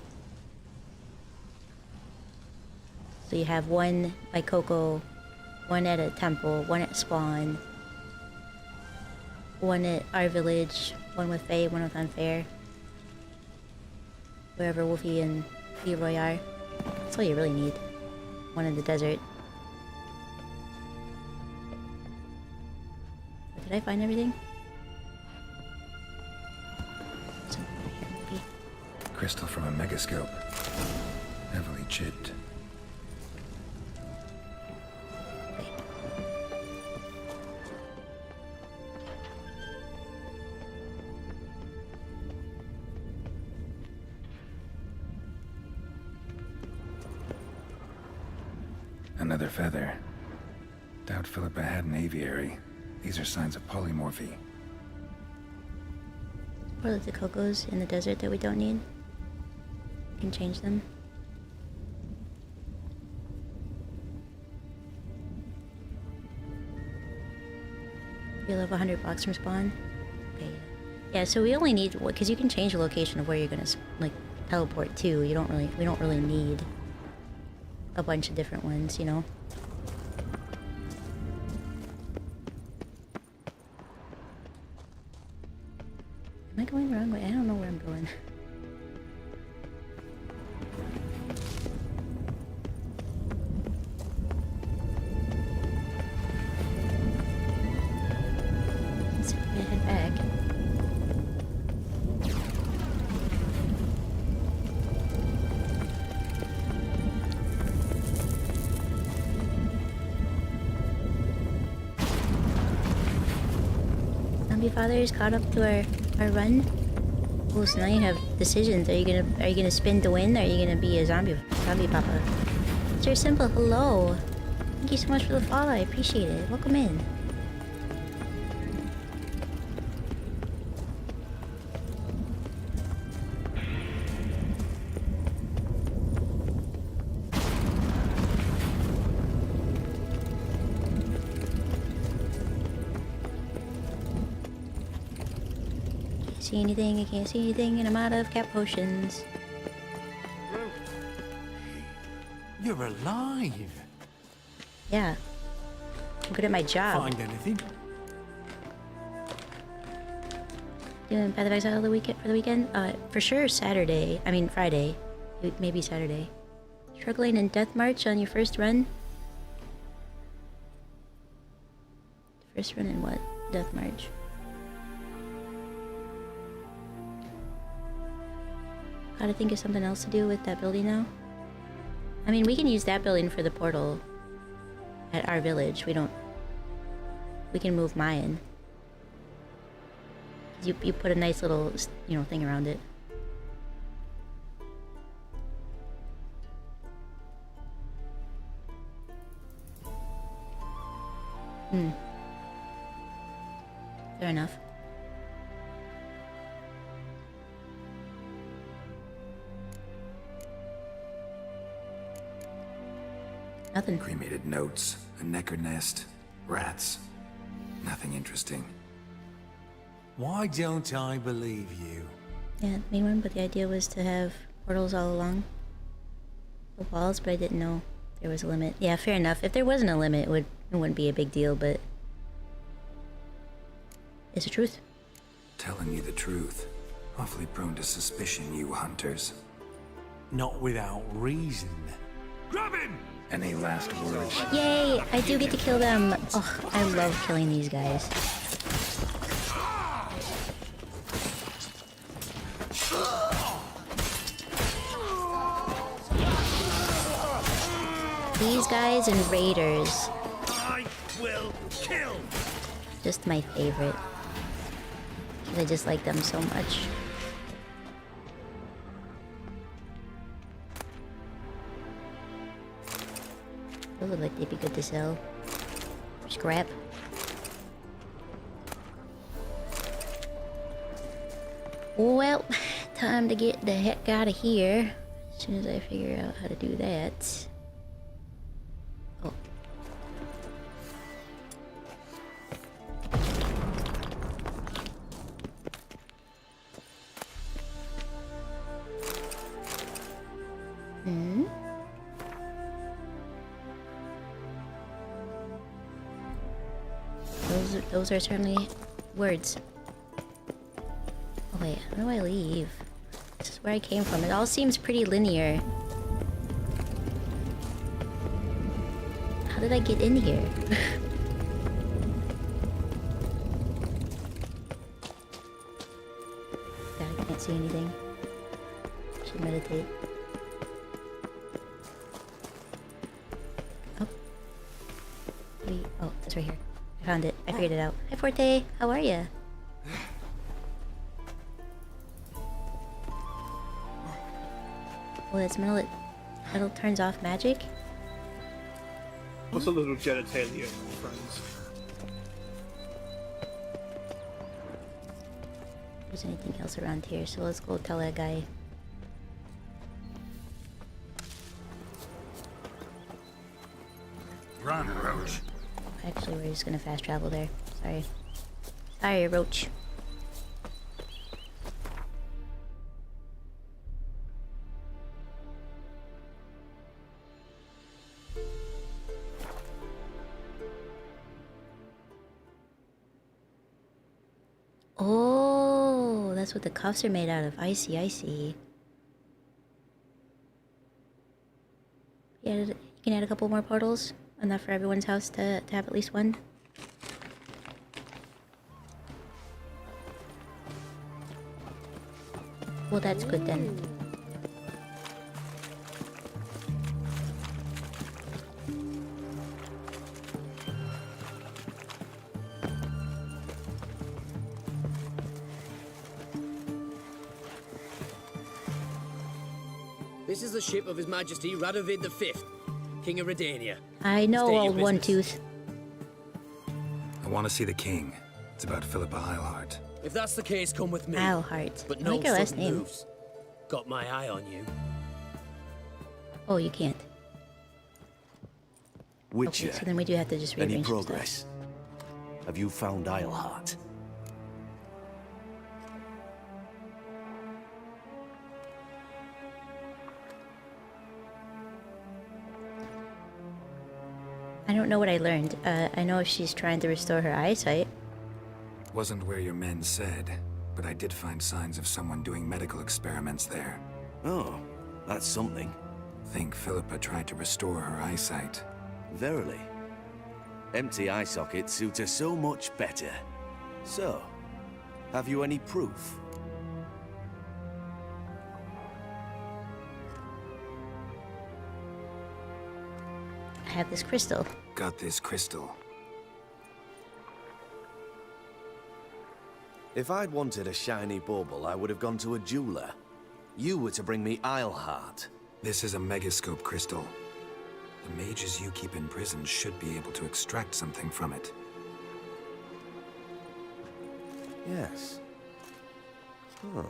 Speaker 1: So you have one by Coco, one at a temple, one at Spawn, one at our village, one with Faye, one with Unfair. Wherever Wolfie and Leroy are. That's all you really need. One in the desert. Did I find everything? Something here, maybe.
Speaker 9: Crystal from a megascope. Heavily chipped. Another feather. Doubt Philippa had an aviary. These are signs of polymorphy.
Speaker 1: Or like the cocos in the desert that we don't need. We can change them. You'll have 100 blocks from spawn. Okay. Yeah, so we only need, because you can change the location of where you're gonna like teleport to. We don't really need a bunch of different ones, you know. Am I going the wrong way? I don't know where I'm going. Let's head back. Zombie Father is caught up to our run. Oh, so now you have decisions. Are you gonna spin to win, or are you gonna be a zombie papa? Mr. Simple, hello. Thank you so much for the follow. I appreciate it. Welcome in. See anything, I can't see anything, and I'm out of cat potions.
Speaker 16: You're alive.
Speaker 1: Yeah. I'm good at my job.
Speaker 16: Find anything?
Speaker 1: Doing Path of Exile for the weekend? For sure Saturday. I mean Friday. Maybe Saturday. Struggling in Death March on your first run? First run in what? Death March. Gotta think of something else to do with that building now. I mean, we can use that building for the portal at our village. We can move mine. You put a nice little, you know, thing around it. Fair enough. Nothing.
Speaker 9: Cremated notes, a necker nest, rats. Nothing interesting.
Speaker 16: Why don't I believe you?
Speaker 1: Yeah, main one, but the idea was to have portals all along the walls, but I didn't know There was a limit. Yeah, fair enough. If there wasn't a limit, it wouldn't be a big deal, but it's the truth.
Speaker 9: Telling you the truth. Awfully prone to suspicion, you hunters.
Speaker 16: Not without reason.
Speaker 6: Grab him!
Speaker 9: Any last words?
Speaker 1: Yay! I do get to kill them. Oh, I love killing these guys. These guys and raiders.
Speaker 6: I will kill!
Speaker 1: Just my favorite. I just like them so much. Those look like they'd be good to sell. Scrap. Well, time to get the heck out of here. As soon as I figure out how to do that. Oh. Hmm? Those are certainly words. Oh wait, how do I leave? This is where I came from. It all seems pretty linear. How did I get in here? God, I can't see anything. Should meditate. Oh. Oh, it's right here. I found it. I figured it out. Hi, Forte. How are ya? Oh, that's metal. Metal turns off magic?
Speaker 18: What's a little genitalia, friends?
Speaker 1: If there's anything else around here, so let's go tell that guy.
Speaker 9: Run, Roach.
Speaker 1: Actually, we're just gonna fast travel there. Sorry. Sorry, Roach. Oh, that's what the cuffs are made out of. I see, I see. Yeah, you can add a couple more portals. Enough for everyone's house to have at least one. Well, that's good then.
Speaker 19: This is the ship of His Majesty Radovid V, King of Redania.
Speaker 1: I know,
Speaker 19: State your
Speaker 1: old one
Speaker 19: business.
Speaker 1: tooth.
Speaker 9: I want to see the king. It's about Philippa Eilhart.
Speaker 19: If that's the case, come with me.
Speaker 1: Eilhart.
Speaker 19: But
Speaker 1: I
Speaker 19: no
Speaker 1: like your last
Speaker 19: sudden
Speaker 1: name.
Speaker 19: moves. Got my eye on you.
Speaker 1: Oh, you can't.
Speaker 20: Witcher,
Speaker 1: Okay, so then we do have to just
Speaker 20: any
Speaker 1: rearrange some
Speaker 20: progress? Have you found Eilhart?
Speaker 1: I don't know what I learned. I know she's trying to restore her eyesight.
Speaker 9: Wasn't where your men said, but I did find signs of someone doing medical experiments there.
Speaker 20: Oh, that's something.
Speaker 9: Think Philippa tried to restore her eyesight.
Speaker 20: Verily. Empty eye sockets suit her so much better. So, have you any proof?
Speaker 1: I have this crystal.
Speaker 9: Got this crystal.
Speaker 20: If I'd wanted a shiny bauble, I would have gone to a jeweler. You were to bring me Eilhart.
Speaker 9: This is a megascope crystal. The mages you keep in prison should be able to extract something from it.
Speaker 20: Yes. Oh,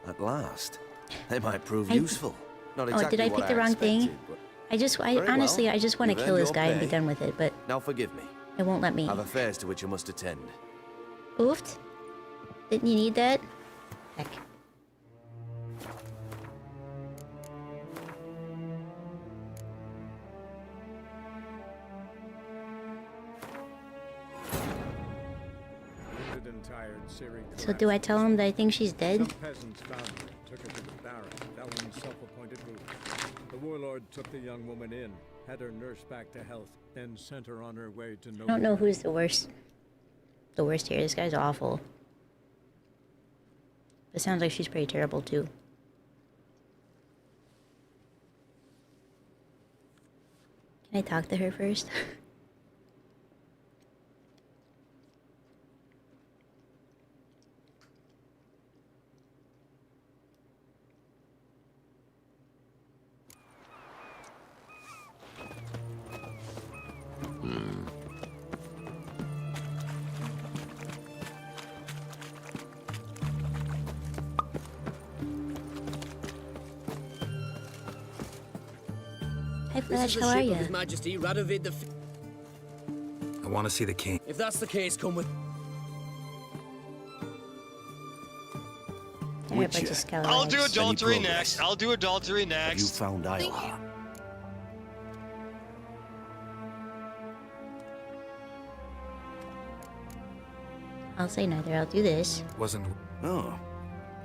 Speaker 20: at last. They might prove useful. Not exactly
Speaker 1: did I
Speaker 20: what
Speaker 1: pick the wrong thing?
Speaker 20: expected, but-
Speaker 1: I honestly,
Speaker 20: well.
Speaker 1: I just want to
Speaker 20: You've
Speaker 1: kill
Speaker 20: earned
Speaker 1: this
Speaker 20: your
Speaker 1: guy and be
Speaker 20: pay.
Speaker 1: done with it, but
Speaker 20: Now forgive me.
Speaker 1: it won't let me.
Speaker 20: I've affairs to which I must attend.
Speaker 1: Oofed? Didn't you need that? Heck.
Speaker 8: tired Ciri
Speaker 1: So do I tell him that I think she's dead?
Speaker 8: Some peasants found her, took her to the Baron, Velen self-appointed ruler. The warlord took the young woman in, had her nursed back to health, then sent her on her way to
Speaker 1: I don't know
Speaker 8: Novigrad.
Speaker 1: who's the worst. The worst here. This guy's awful. It sounds like she's pretty terrible too. Can I talk to her first? Hi Flash, how are you?
Speaker 19: His Majesty Radovid the
Speaker 9: I want to see the king.
Speaker 19: If that's the case, come with.
Speaker 2: I'll do adultery next. I'll do adultery next.
Speaker 20: You found Islehart.
Speaker 1: I'll say neither. I'll do this.
Speaker 9: Wasn't.
Speaker 20: Oh.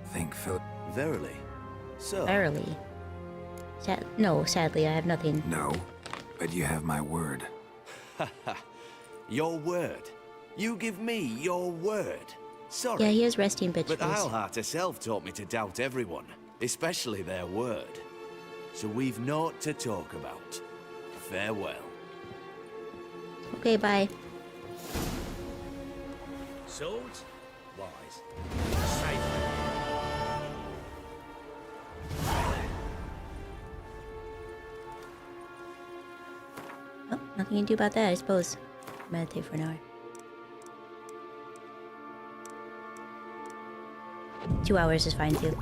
Speaker 9: Think Philip.
Speaker 20: Verily. So.
Speaker 1: Verily. No, sadly, I have nothing.
Speaker 9: No, but you have my word.
Speaker 20: Your word. You give me your word. Sorry.
Speaker 1: Yeah, he is resting bitch
Speaker 20: But
Speaker 1: face.
Speaker 20: Islehart herself taught me to doubt everyone, especially their word. So we've naught to talk about. Farewell.
Speaker 1: Okay, bye.
Speaker 19: Swords? Wise. Safe.
Speaker 1: Oh, nothing you can do about that, I suppose. Meditate for an hour. 2 hours is fine too.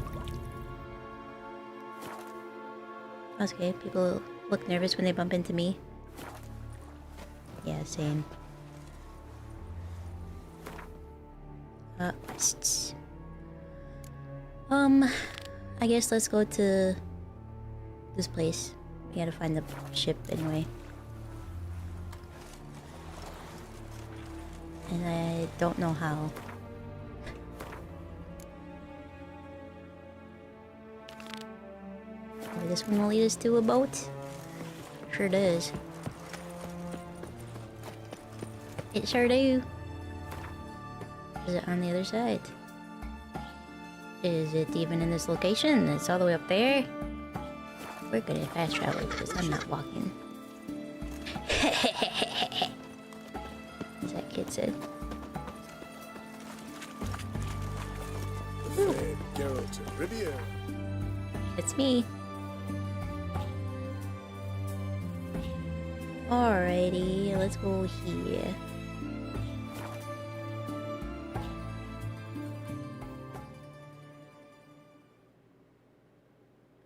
Speaker 1: That's okay. People look nervous when they bump into me. Yeah, same. I guess let's go to this place. We gotta find the ship anyway. And I don't know how. Oh, this one will lead us to a boat? Sure does. It sure do. Is it on the other side? Is it even in this location? It's all the way up there? We're gonna fast travel because I'm not walking. As that kid said. It's me. Alrighty, let's go here.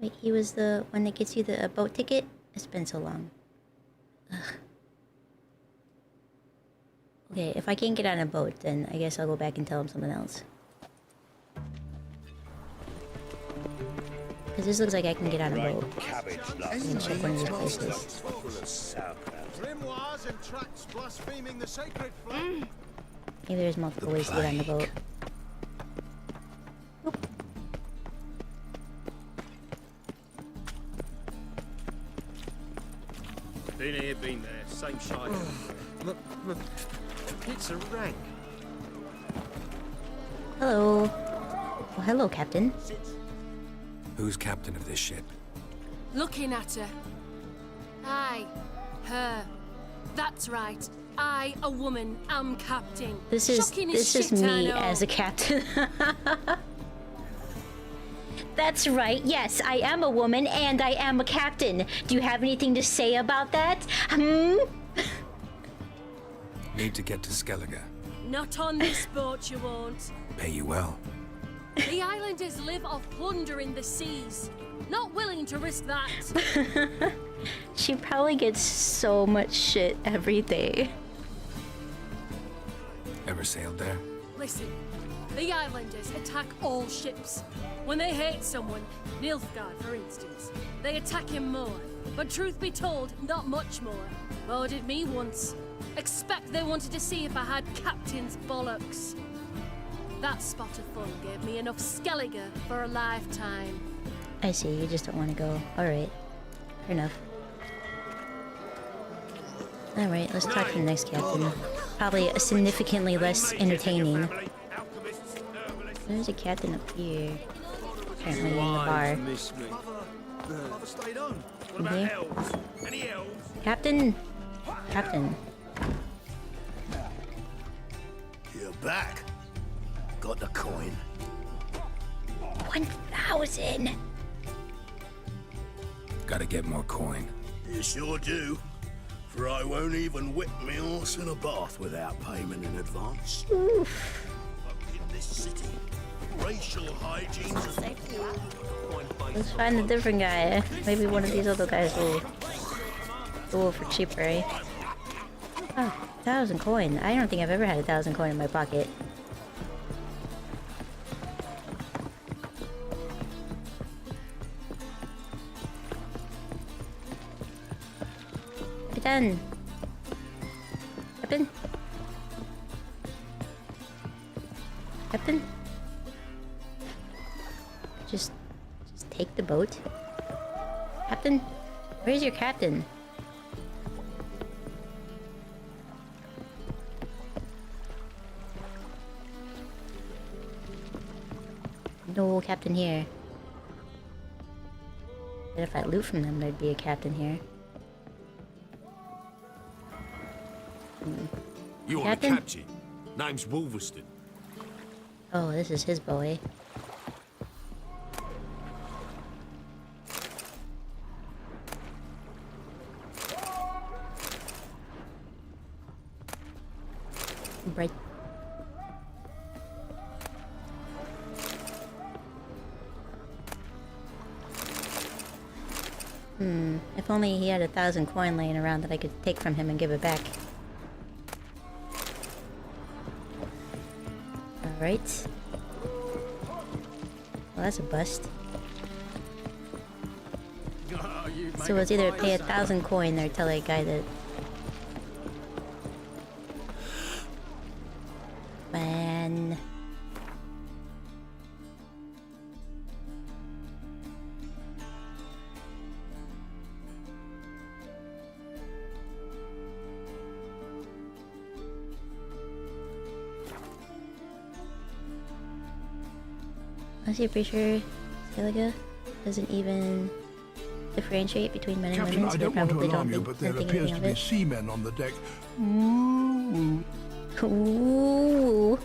Speaker 1: Wait, he was the one that gets you the boat ticket? It's been so long. Ugh. Okay, if I can't get on a boat, then I guess I'll go back and tell him something else. Because this looks like I can get on a boat. I can check one of these places. Maybe there's multiple ways to get on the boat. Oop.
Speaker 19: Been here, been there. Same side.
Speaker 14: It's a rank.
Speaker 1: Hello. Well, hello, Captain.
Speaker 9: Who's captain of this ship?
Speaker 21: Looking at her. Aye, her. That's right. I, a woman, am captain.
Speaker 1: This is me as a captain. That's right. Yes, I am a woman and I am a captain. Do you have anything to say about that?
Speaker 9: Need to get to Skellige.
Speaker 21: Not on this boat, you won't.
Speaker 9: Pay you well.
Speaker 21: The islanders live off plundering the seas. Not willing to risk that.
Speaker 1: She probably gets so much shit every day.
Speaker 9: Ever sailed there?
Speaker 21: Listen, the islanders attack all ships. When they hate someone, Nilfgaard for instance, they attack him more. But truth be told, not much more. Boarded me once. Expect they wanted to see if I had captain's bollocks. That spot of fun gave me enough skelliger for a lifetime.
Speaker 1: I see, you just don't want to go. Alright. Fair enough. Alright, let's talk to the next captain. Probably significantly less entertaining. There's a captain up here. Apparently in the bar. Okay. Captain! Captain.
Speaker 10: You're back. Got the coin.
Speaker 1: 1,000!
Speaker 9: Gotta get more coin.
Speaker 10: You sure do. For I won't even whip me horse in a bath without payment in advance.
Speaker 1: Oof.
Speaker 10: In this city, racial hygiene.
Speaker 1: Let's find a different guy. Maybe one of these other guys will go for cheaper, eh? Oh, 1,000 coin. I don't think I've ever had 1,000 coin in my pocket. Captain! Captain? Captain? Just take the boat? Captain? Where's your captain? No captain here. But if I loot from them, there'd be a captain here.
Speaker 16: You want to capture? Name's Wolverston.
Speaker 1: Oh, this is his boy. Right. If only he had 1,000 coin laying around that I could take from him and give it back. Alright. Well, that's a bust. So it's either pay 1,000 coin or tell that guy that... Man... Honestly, pretty sure Skellige doesn't even differentiate between men and
Speaker 3: Captain,
Speaker 1: women, so
Speaker 3: I
Speaker 1: they
Speaker 3: don't want to
Speaker 1: probably
Speaker 3: alarm
Speaker 1: don't
Speaker 3: you, but there
Speaker 1: think
Speaker 3: appears
Speaker 1: anything
Speaker 3: to
Speaker 1: of
Speaker 3: be
Speaker 1: it.
Speaker 3: seamen on the deck.
Speaker 1: Ooh.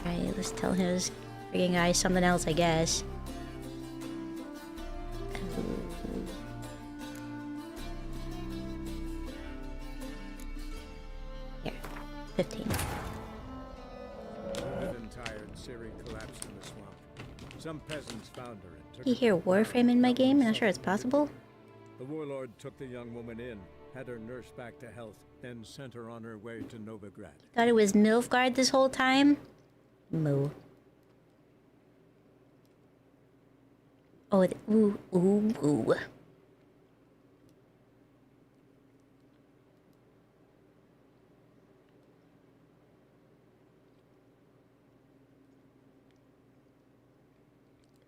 Speaker 1: Alright, let's tell his freaking guy something else, I guess. Here, 15.
Speaker 8: Siri collapsed in the swamp. Some peasants found her and took
Speaker 1: You hear Warframe in my game? Not sure it's possible.
Speaker 8: The warlord took the young woman in, had her nursed back to health, then sent her on her way to Novigrad.
Speaker 1: Thought it was Nilfgaard this whole time? Moo. Oh, ooh, ooh, ooh.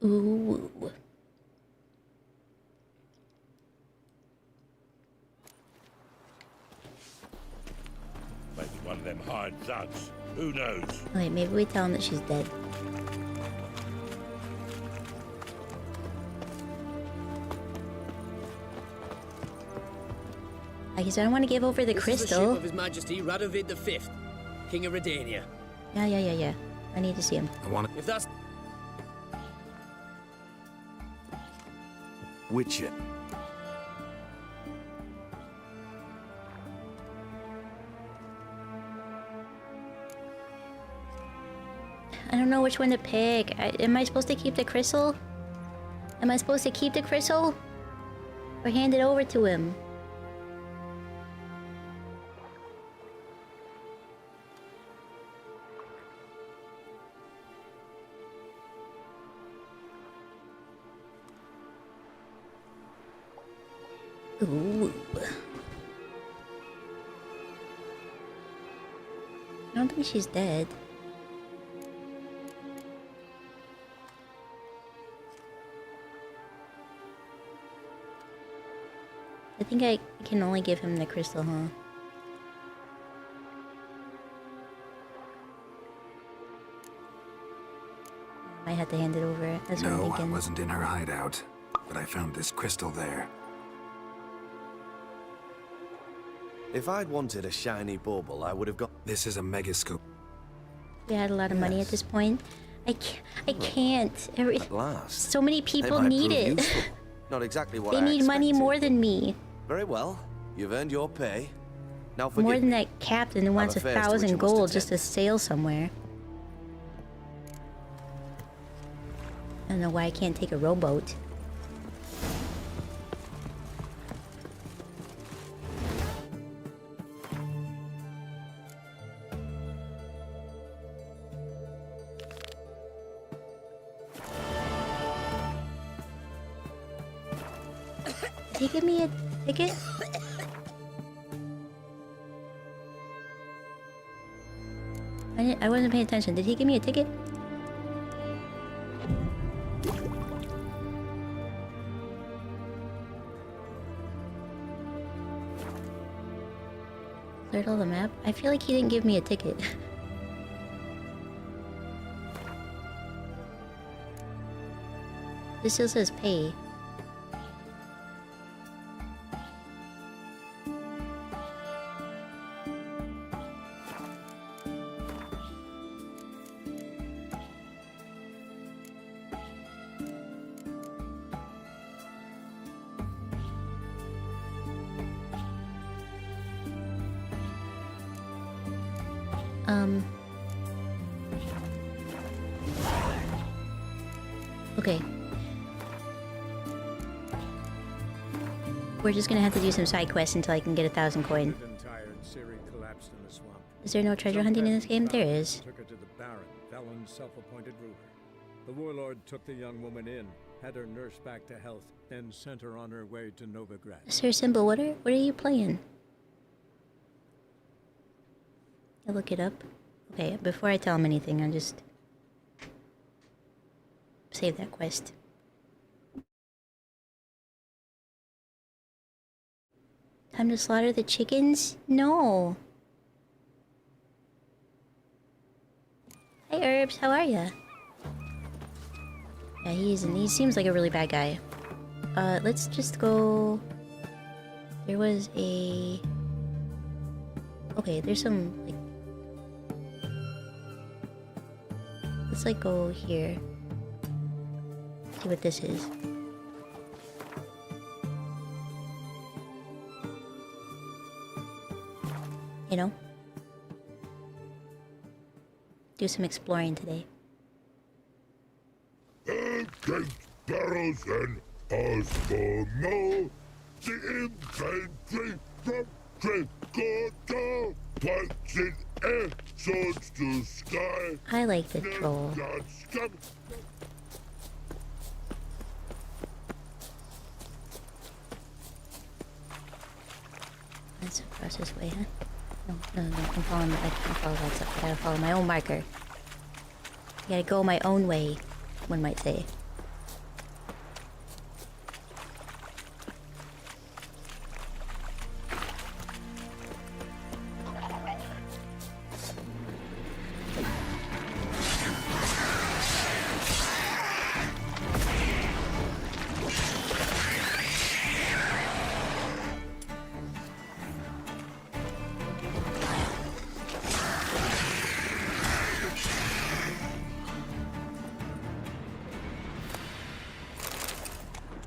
Speaker 1: Ooh.
Speaker 22: Maybe one of them hired thugs. Who knows?
Speaker 1: Wait, maybe we tell him that she's dead. I guess I don't want to give over the crystal.
Speaker 19: This is the ship of His Majesty Radovid V, King of Redania.
Speaker 1: Yeah. I need to see him.
Speaker 9: I want it.
Speaker 19: If that's...
Speaker 20: Witcher.
Speaker 1: I don't know which one to pick. Am I supposed to keep the crystal? Am I supposed to keep the crystal? Or hand it over to him? Ooh. I don't think she's dead. I think I can only give him the crystal, huh? I might have to hand it over. That's what I'm
Speaker 9: No, I
Speaker 1: thinking.
Speaker 9: wasn't in her hideout, but I found this crystal there.
Speaker 20: If I'd wanted a shiny bauble, I would have got...
Speaker 9: This is a megascope.
Speaker 1: We had a lot of money at this point. I can't.
Speaker 20: At last.
Speaker 1: So many people need it.
Speaker 20: Useful. Not exactly what
Speaker 1: They
Speaker 20: I
Speaker 1: need money
Speaker 20: expected.
Speaker 1: more than me.
Speaker 20: Very well. You've earned your pay. Now forgive
Speaker 1: More than
Speaker 20: me.
Speaker 1: that captain who wants
Speaker 20: Have affairs to which
Speaker 1: 1,000
Speaker 20: you must
Speaker 1: gold just to
Speaker 20: attend.
Speaker 1: sail somewhere. I don't know why I can't take a rowboat. Did he give me a ticket? I wasn't paying attention. Did he give me a ticket? Cleared all the map? I feel like he didn't give me a ticket. This still says pay. Okay. We're just gonna have to do some side quests until I can get 1,000 coin.
Speaker 8: Tired, Ciri collapsed in the swamp.
Speaker 1: Is there no treasure hunting in this game? There is.
Speaker 8: Took her to the Baron, Valen's self-appointed ruler. The warlord took the young woman in, had her nursed back to health, then sent her on her way to Novigrad.
Speaker 1: Sir Simple, what are you playing? I'll look it up. Okay, before I tell him anything, I'll just save that quest. Time to slaughter the chickens? No. Hey Herbs, how are ya? Yeah, he seems like a really bad guy. Let's just go. There was a. Okay, there's some like. Let's like go here. See what this is. You know? Do some exploring today.
Speaker 22: Barrels and Osmomo, the infantry from Triss, punch in air, swords to sky.
Speaker 1: I like the troll. Let's cross this way, huh? No, I'm following. I can't follow that stuff. I gotta follow my own marker. I gotta go my own way, one might say.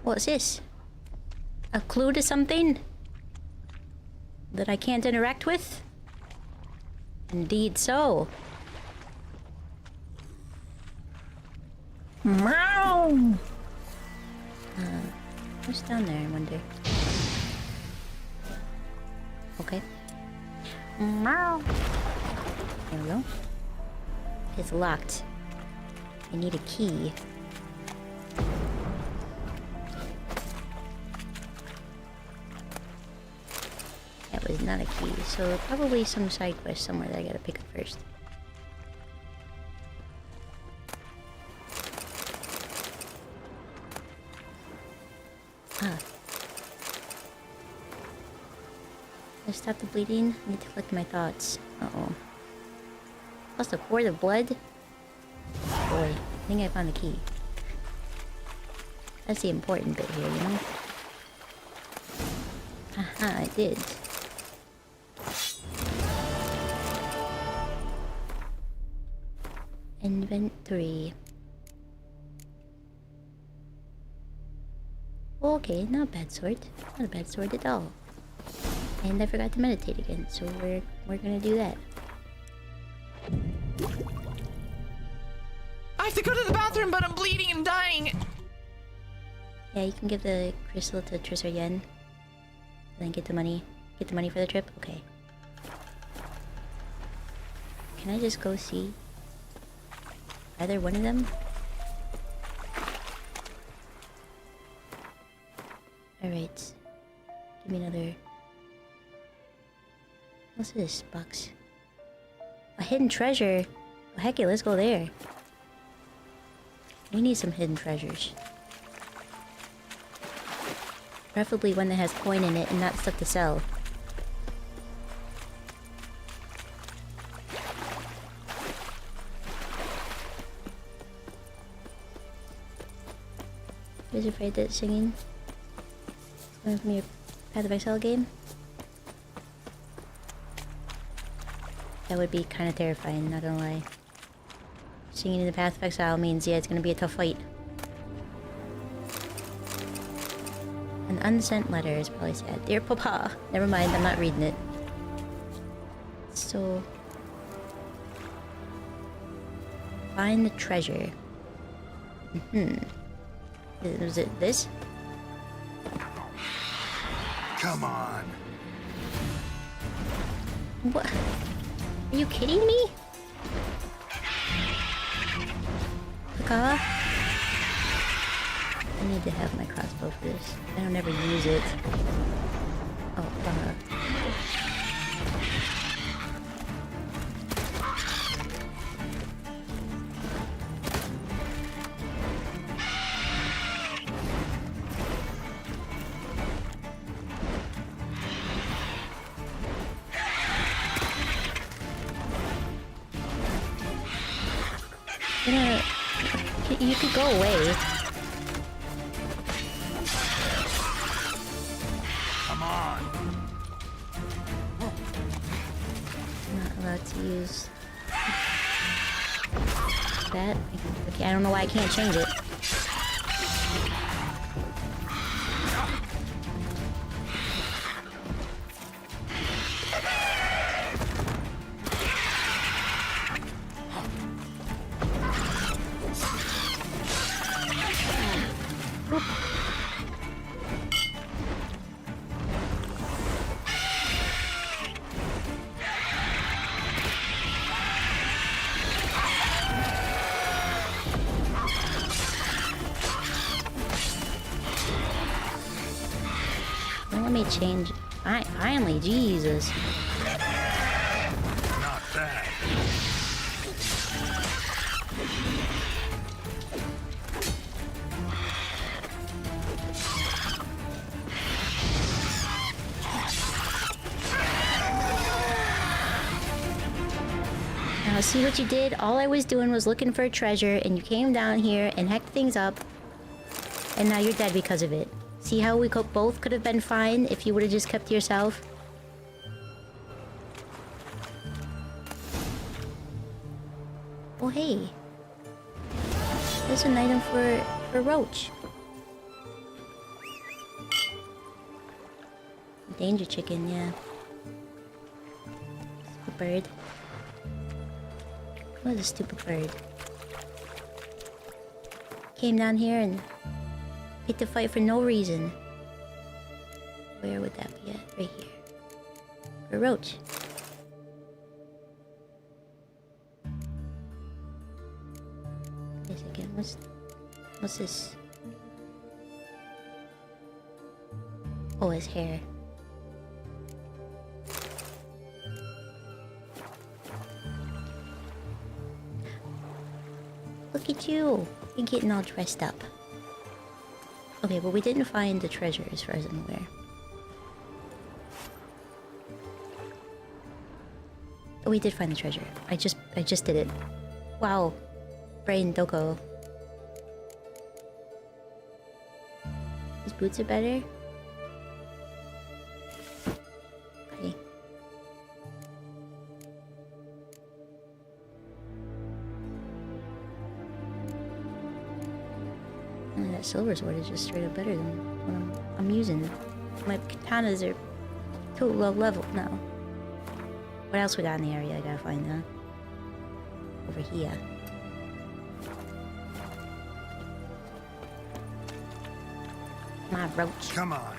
Speaker 1: What's this? A clue to something? That I can't interact with? Indeed so. Meow! What's down there, I wonder? Okay. Meow! There we go. It's locked. I need a key. That was not a key, so probably some side quest somewhere that I gotta pick up first. Ah. I stop the bleeding. I need to collect my thoughts. Uh-oh. Lost a quart of blood? Boy, I think I found the key. That's the important bit here, you know? Aha, I did. Inventory. Okay, not a bad sword. Not a bad sword at all. And I forgot to meditate again, so we're gonna do that.
Speaker 7: I have to go to the bathroom, but I'm bleeding and dying.
Speaker 1: Yeah, you can give the crystal to Triss or Yen. Then get the money. Get the money for the trip? Okay. Can I just go see? Either one of them? Alright. Give me another... What's this box? A hidden treasure? Oh, heck yeah, let's go there. We need some hidden treasures. Preferably one that has coin in it and not stuff to sell. Who's afraid that singing is going from your Path of Exile game? That would be kind of terrifying, not gonna lie. Singing in the Path of Exile means, yeah, it's gonna be a tough fight. An unsent letter is probably sad. Dear Papa! Never mind, I'm not reading it. So... Find the treasure. Was it this?
Speaker 10: Come on.
Speaker 1: What? Are you kidding me? Paka? I need to have my crossbow for this. I don't ever use it. Oh, you could go away.
Speaker 10: Come on.
Speaker 1: I'm not allowed to use that. Okay, I don't know why I can't change it. Change. Finally, Jesus.
Speaker 10: Not bad.
Speaker 1: Now, see what you did? All I was doing was looking for a treasure, and you came down here and hacked things up, and now you're dead because of it. See how we both could have been fine if you would have just kept to yourself? Oh hey. There's an item for Roach. Danger chicken, yeah. Stupid bird. What a stupid bird. Came down here and picked a fight for no reason. Where would that be at? Right here. For Roach. Wait a second, what's this? Oh, his hair. Look at you! You're getting all dressed up. Okay, but we didn't find the treasure as far as I'm aware. Oh, we did find the treasure. I just did it. Wow. Brain Doko. His boots are better? Okay. And that silver sword is just straight up better than what I'm using. My katanas are too low level now. What else we got in the area I gotta find, huh? Over here. My roach.
Speaker 10: Come on.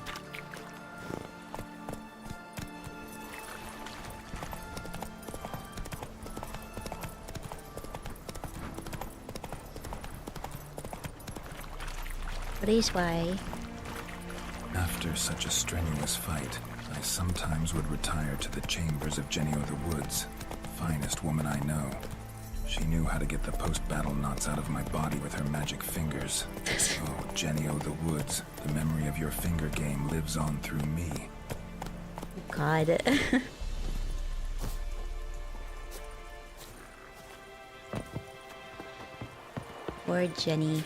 Speaker 1: This way.
Speaker 9: After such a strenuous fight, I sometimes would retire to the chambers of Genio the Woods, finest woman I know. She knew how to get the post-battle knots out of my body with her magic fingers. Oh, Genio the Woods, the memory of your finger game lives on through me.
Speaker 1: God. Poor Jenny.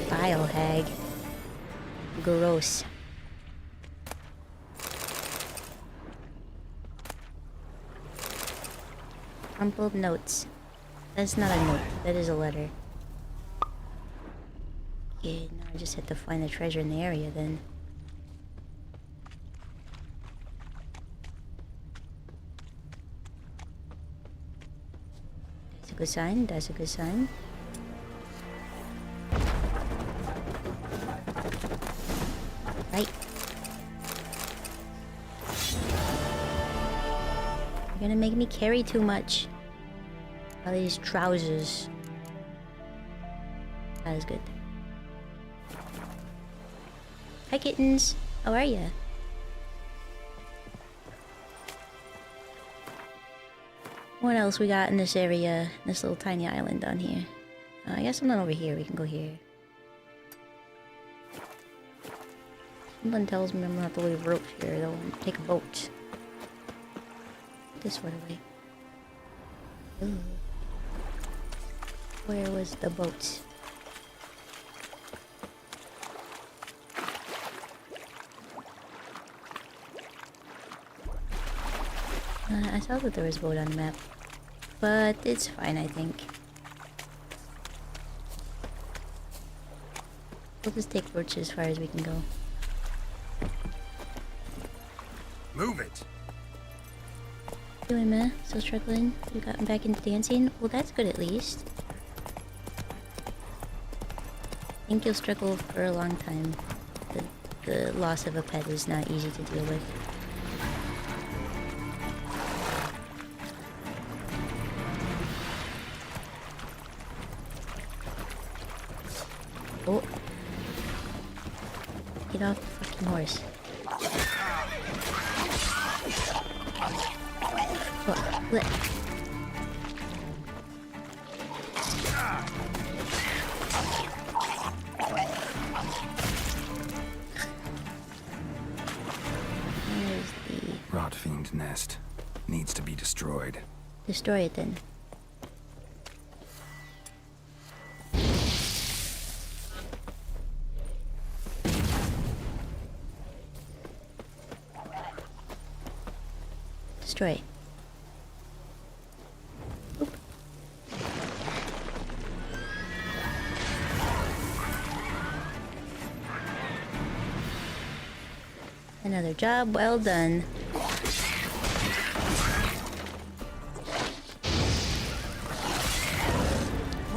Speaker 1: Vile hag. Gross. Crumpled notes. That's not a note. That is a letter. Okay, now I just have to find the treasure in the area then. That's a good sign. That's a good sign. Right. You're gonna make me carry too much. All these trousers. That is good. Hi kittens, how are ya? What else we got in this area? This little tiny island down here. I guess I'm not over here, we can go here. Someone tells me I'm gonna have to leave ropes here, they'll take a boat. This way. Ooh. Where was the boat? I saw that there was a boat on the map, but it's fine, I think. We'll just take boats as far as we can go.
Speaker 10: Move it.
Speaker 1: Doing meh? Still struggling? You gotten back into dancing? Well, that's good at least. I think you'll struggle for a long time. The loss of a pet is not easy to deal with. Oh. Get off the fucking horse. What? Where's the...
Speaker 9: Rotfiend nest. Needs to be destroyed.
Speaker 1: Destroy it then. Destroy. Oop. Another job well done.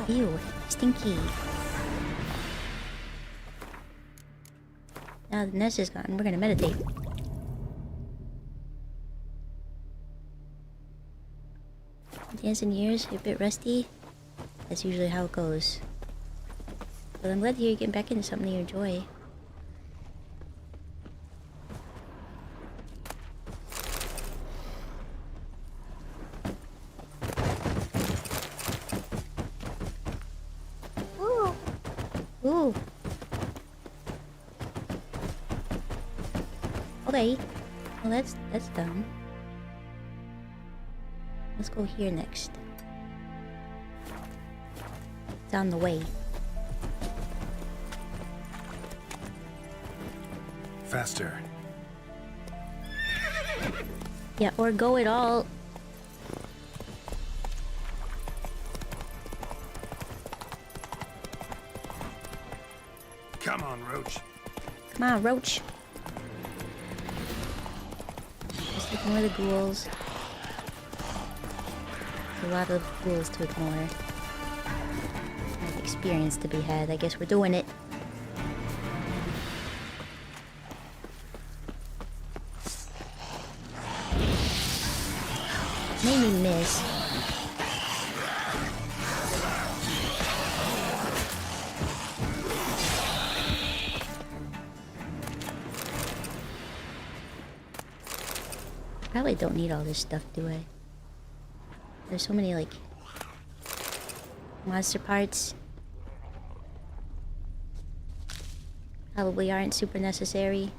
Speaker 1: Ew, stinky. Now the nest is gone, we're gonna meditate. Dancing years, you're a bit rusty. That's usually how it goes. But I'm glad to hear you getting back into something you enjoy. Okay. Well, that's done. Let's go here next. It's on the way.
Speaker 9: Faster.
Speaker 1: Yeah, or go it all.
Speaker 9: Come on, Roach.
Speaker 1: Come on, Roach. Just ignore the ghouls. There's a lot of ghouls to ignore. There's experience to be had. I guess we're doing it. Made me miss. Probably don't need all this stuff, do I? There's so many, like, monster parts. Probably aren't super necessary.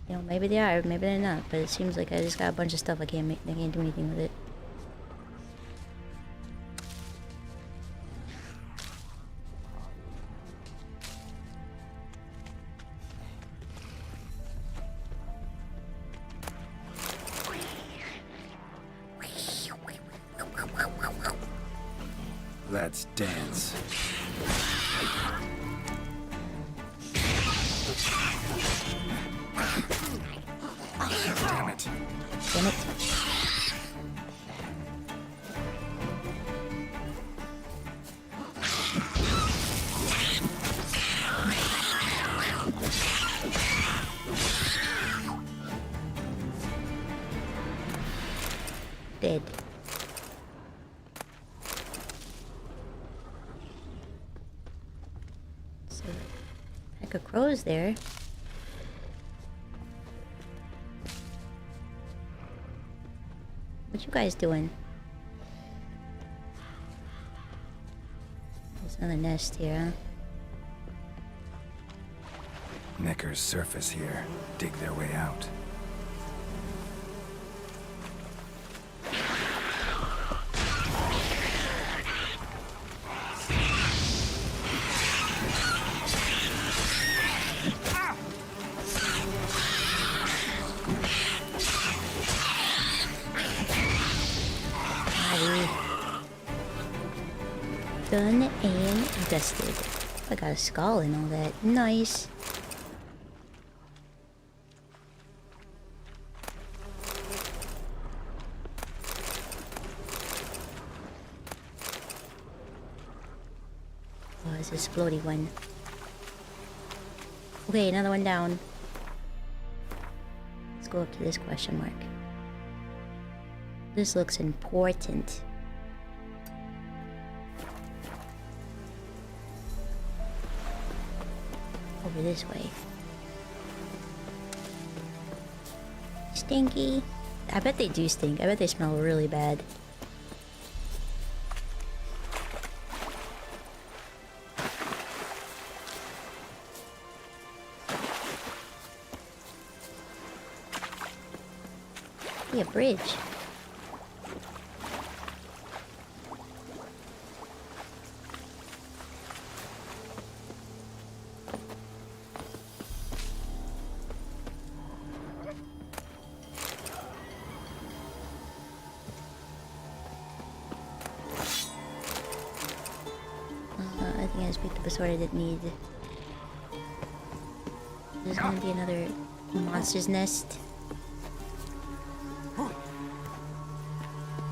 Speaker 1: You know, maybe they are, maybe they're not, but it seems like I just got a bunch of stuff I can't do anything with it.
Speaker 9: Let's dance. Damn it.
Speaker 1: Damn it. Dead. So, pack of crows there. What you guys doing? There's another nest here, huh?
Speaker 9: Necker's surface here. Dig their way out.
Speaker 1: Done and dusted. I got a skull and all that. Nice. Oh, it's a explodey one. Okay, another one down. Let's go up to this question mark. This looks important. Over this way. Stinky. I bet they do stink. I bet they smell really bad. Be a bridge. I think I just picked up a sword I didn't need. There's gonna be another monster's nest.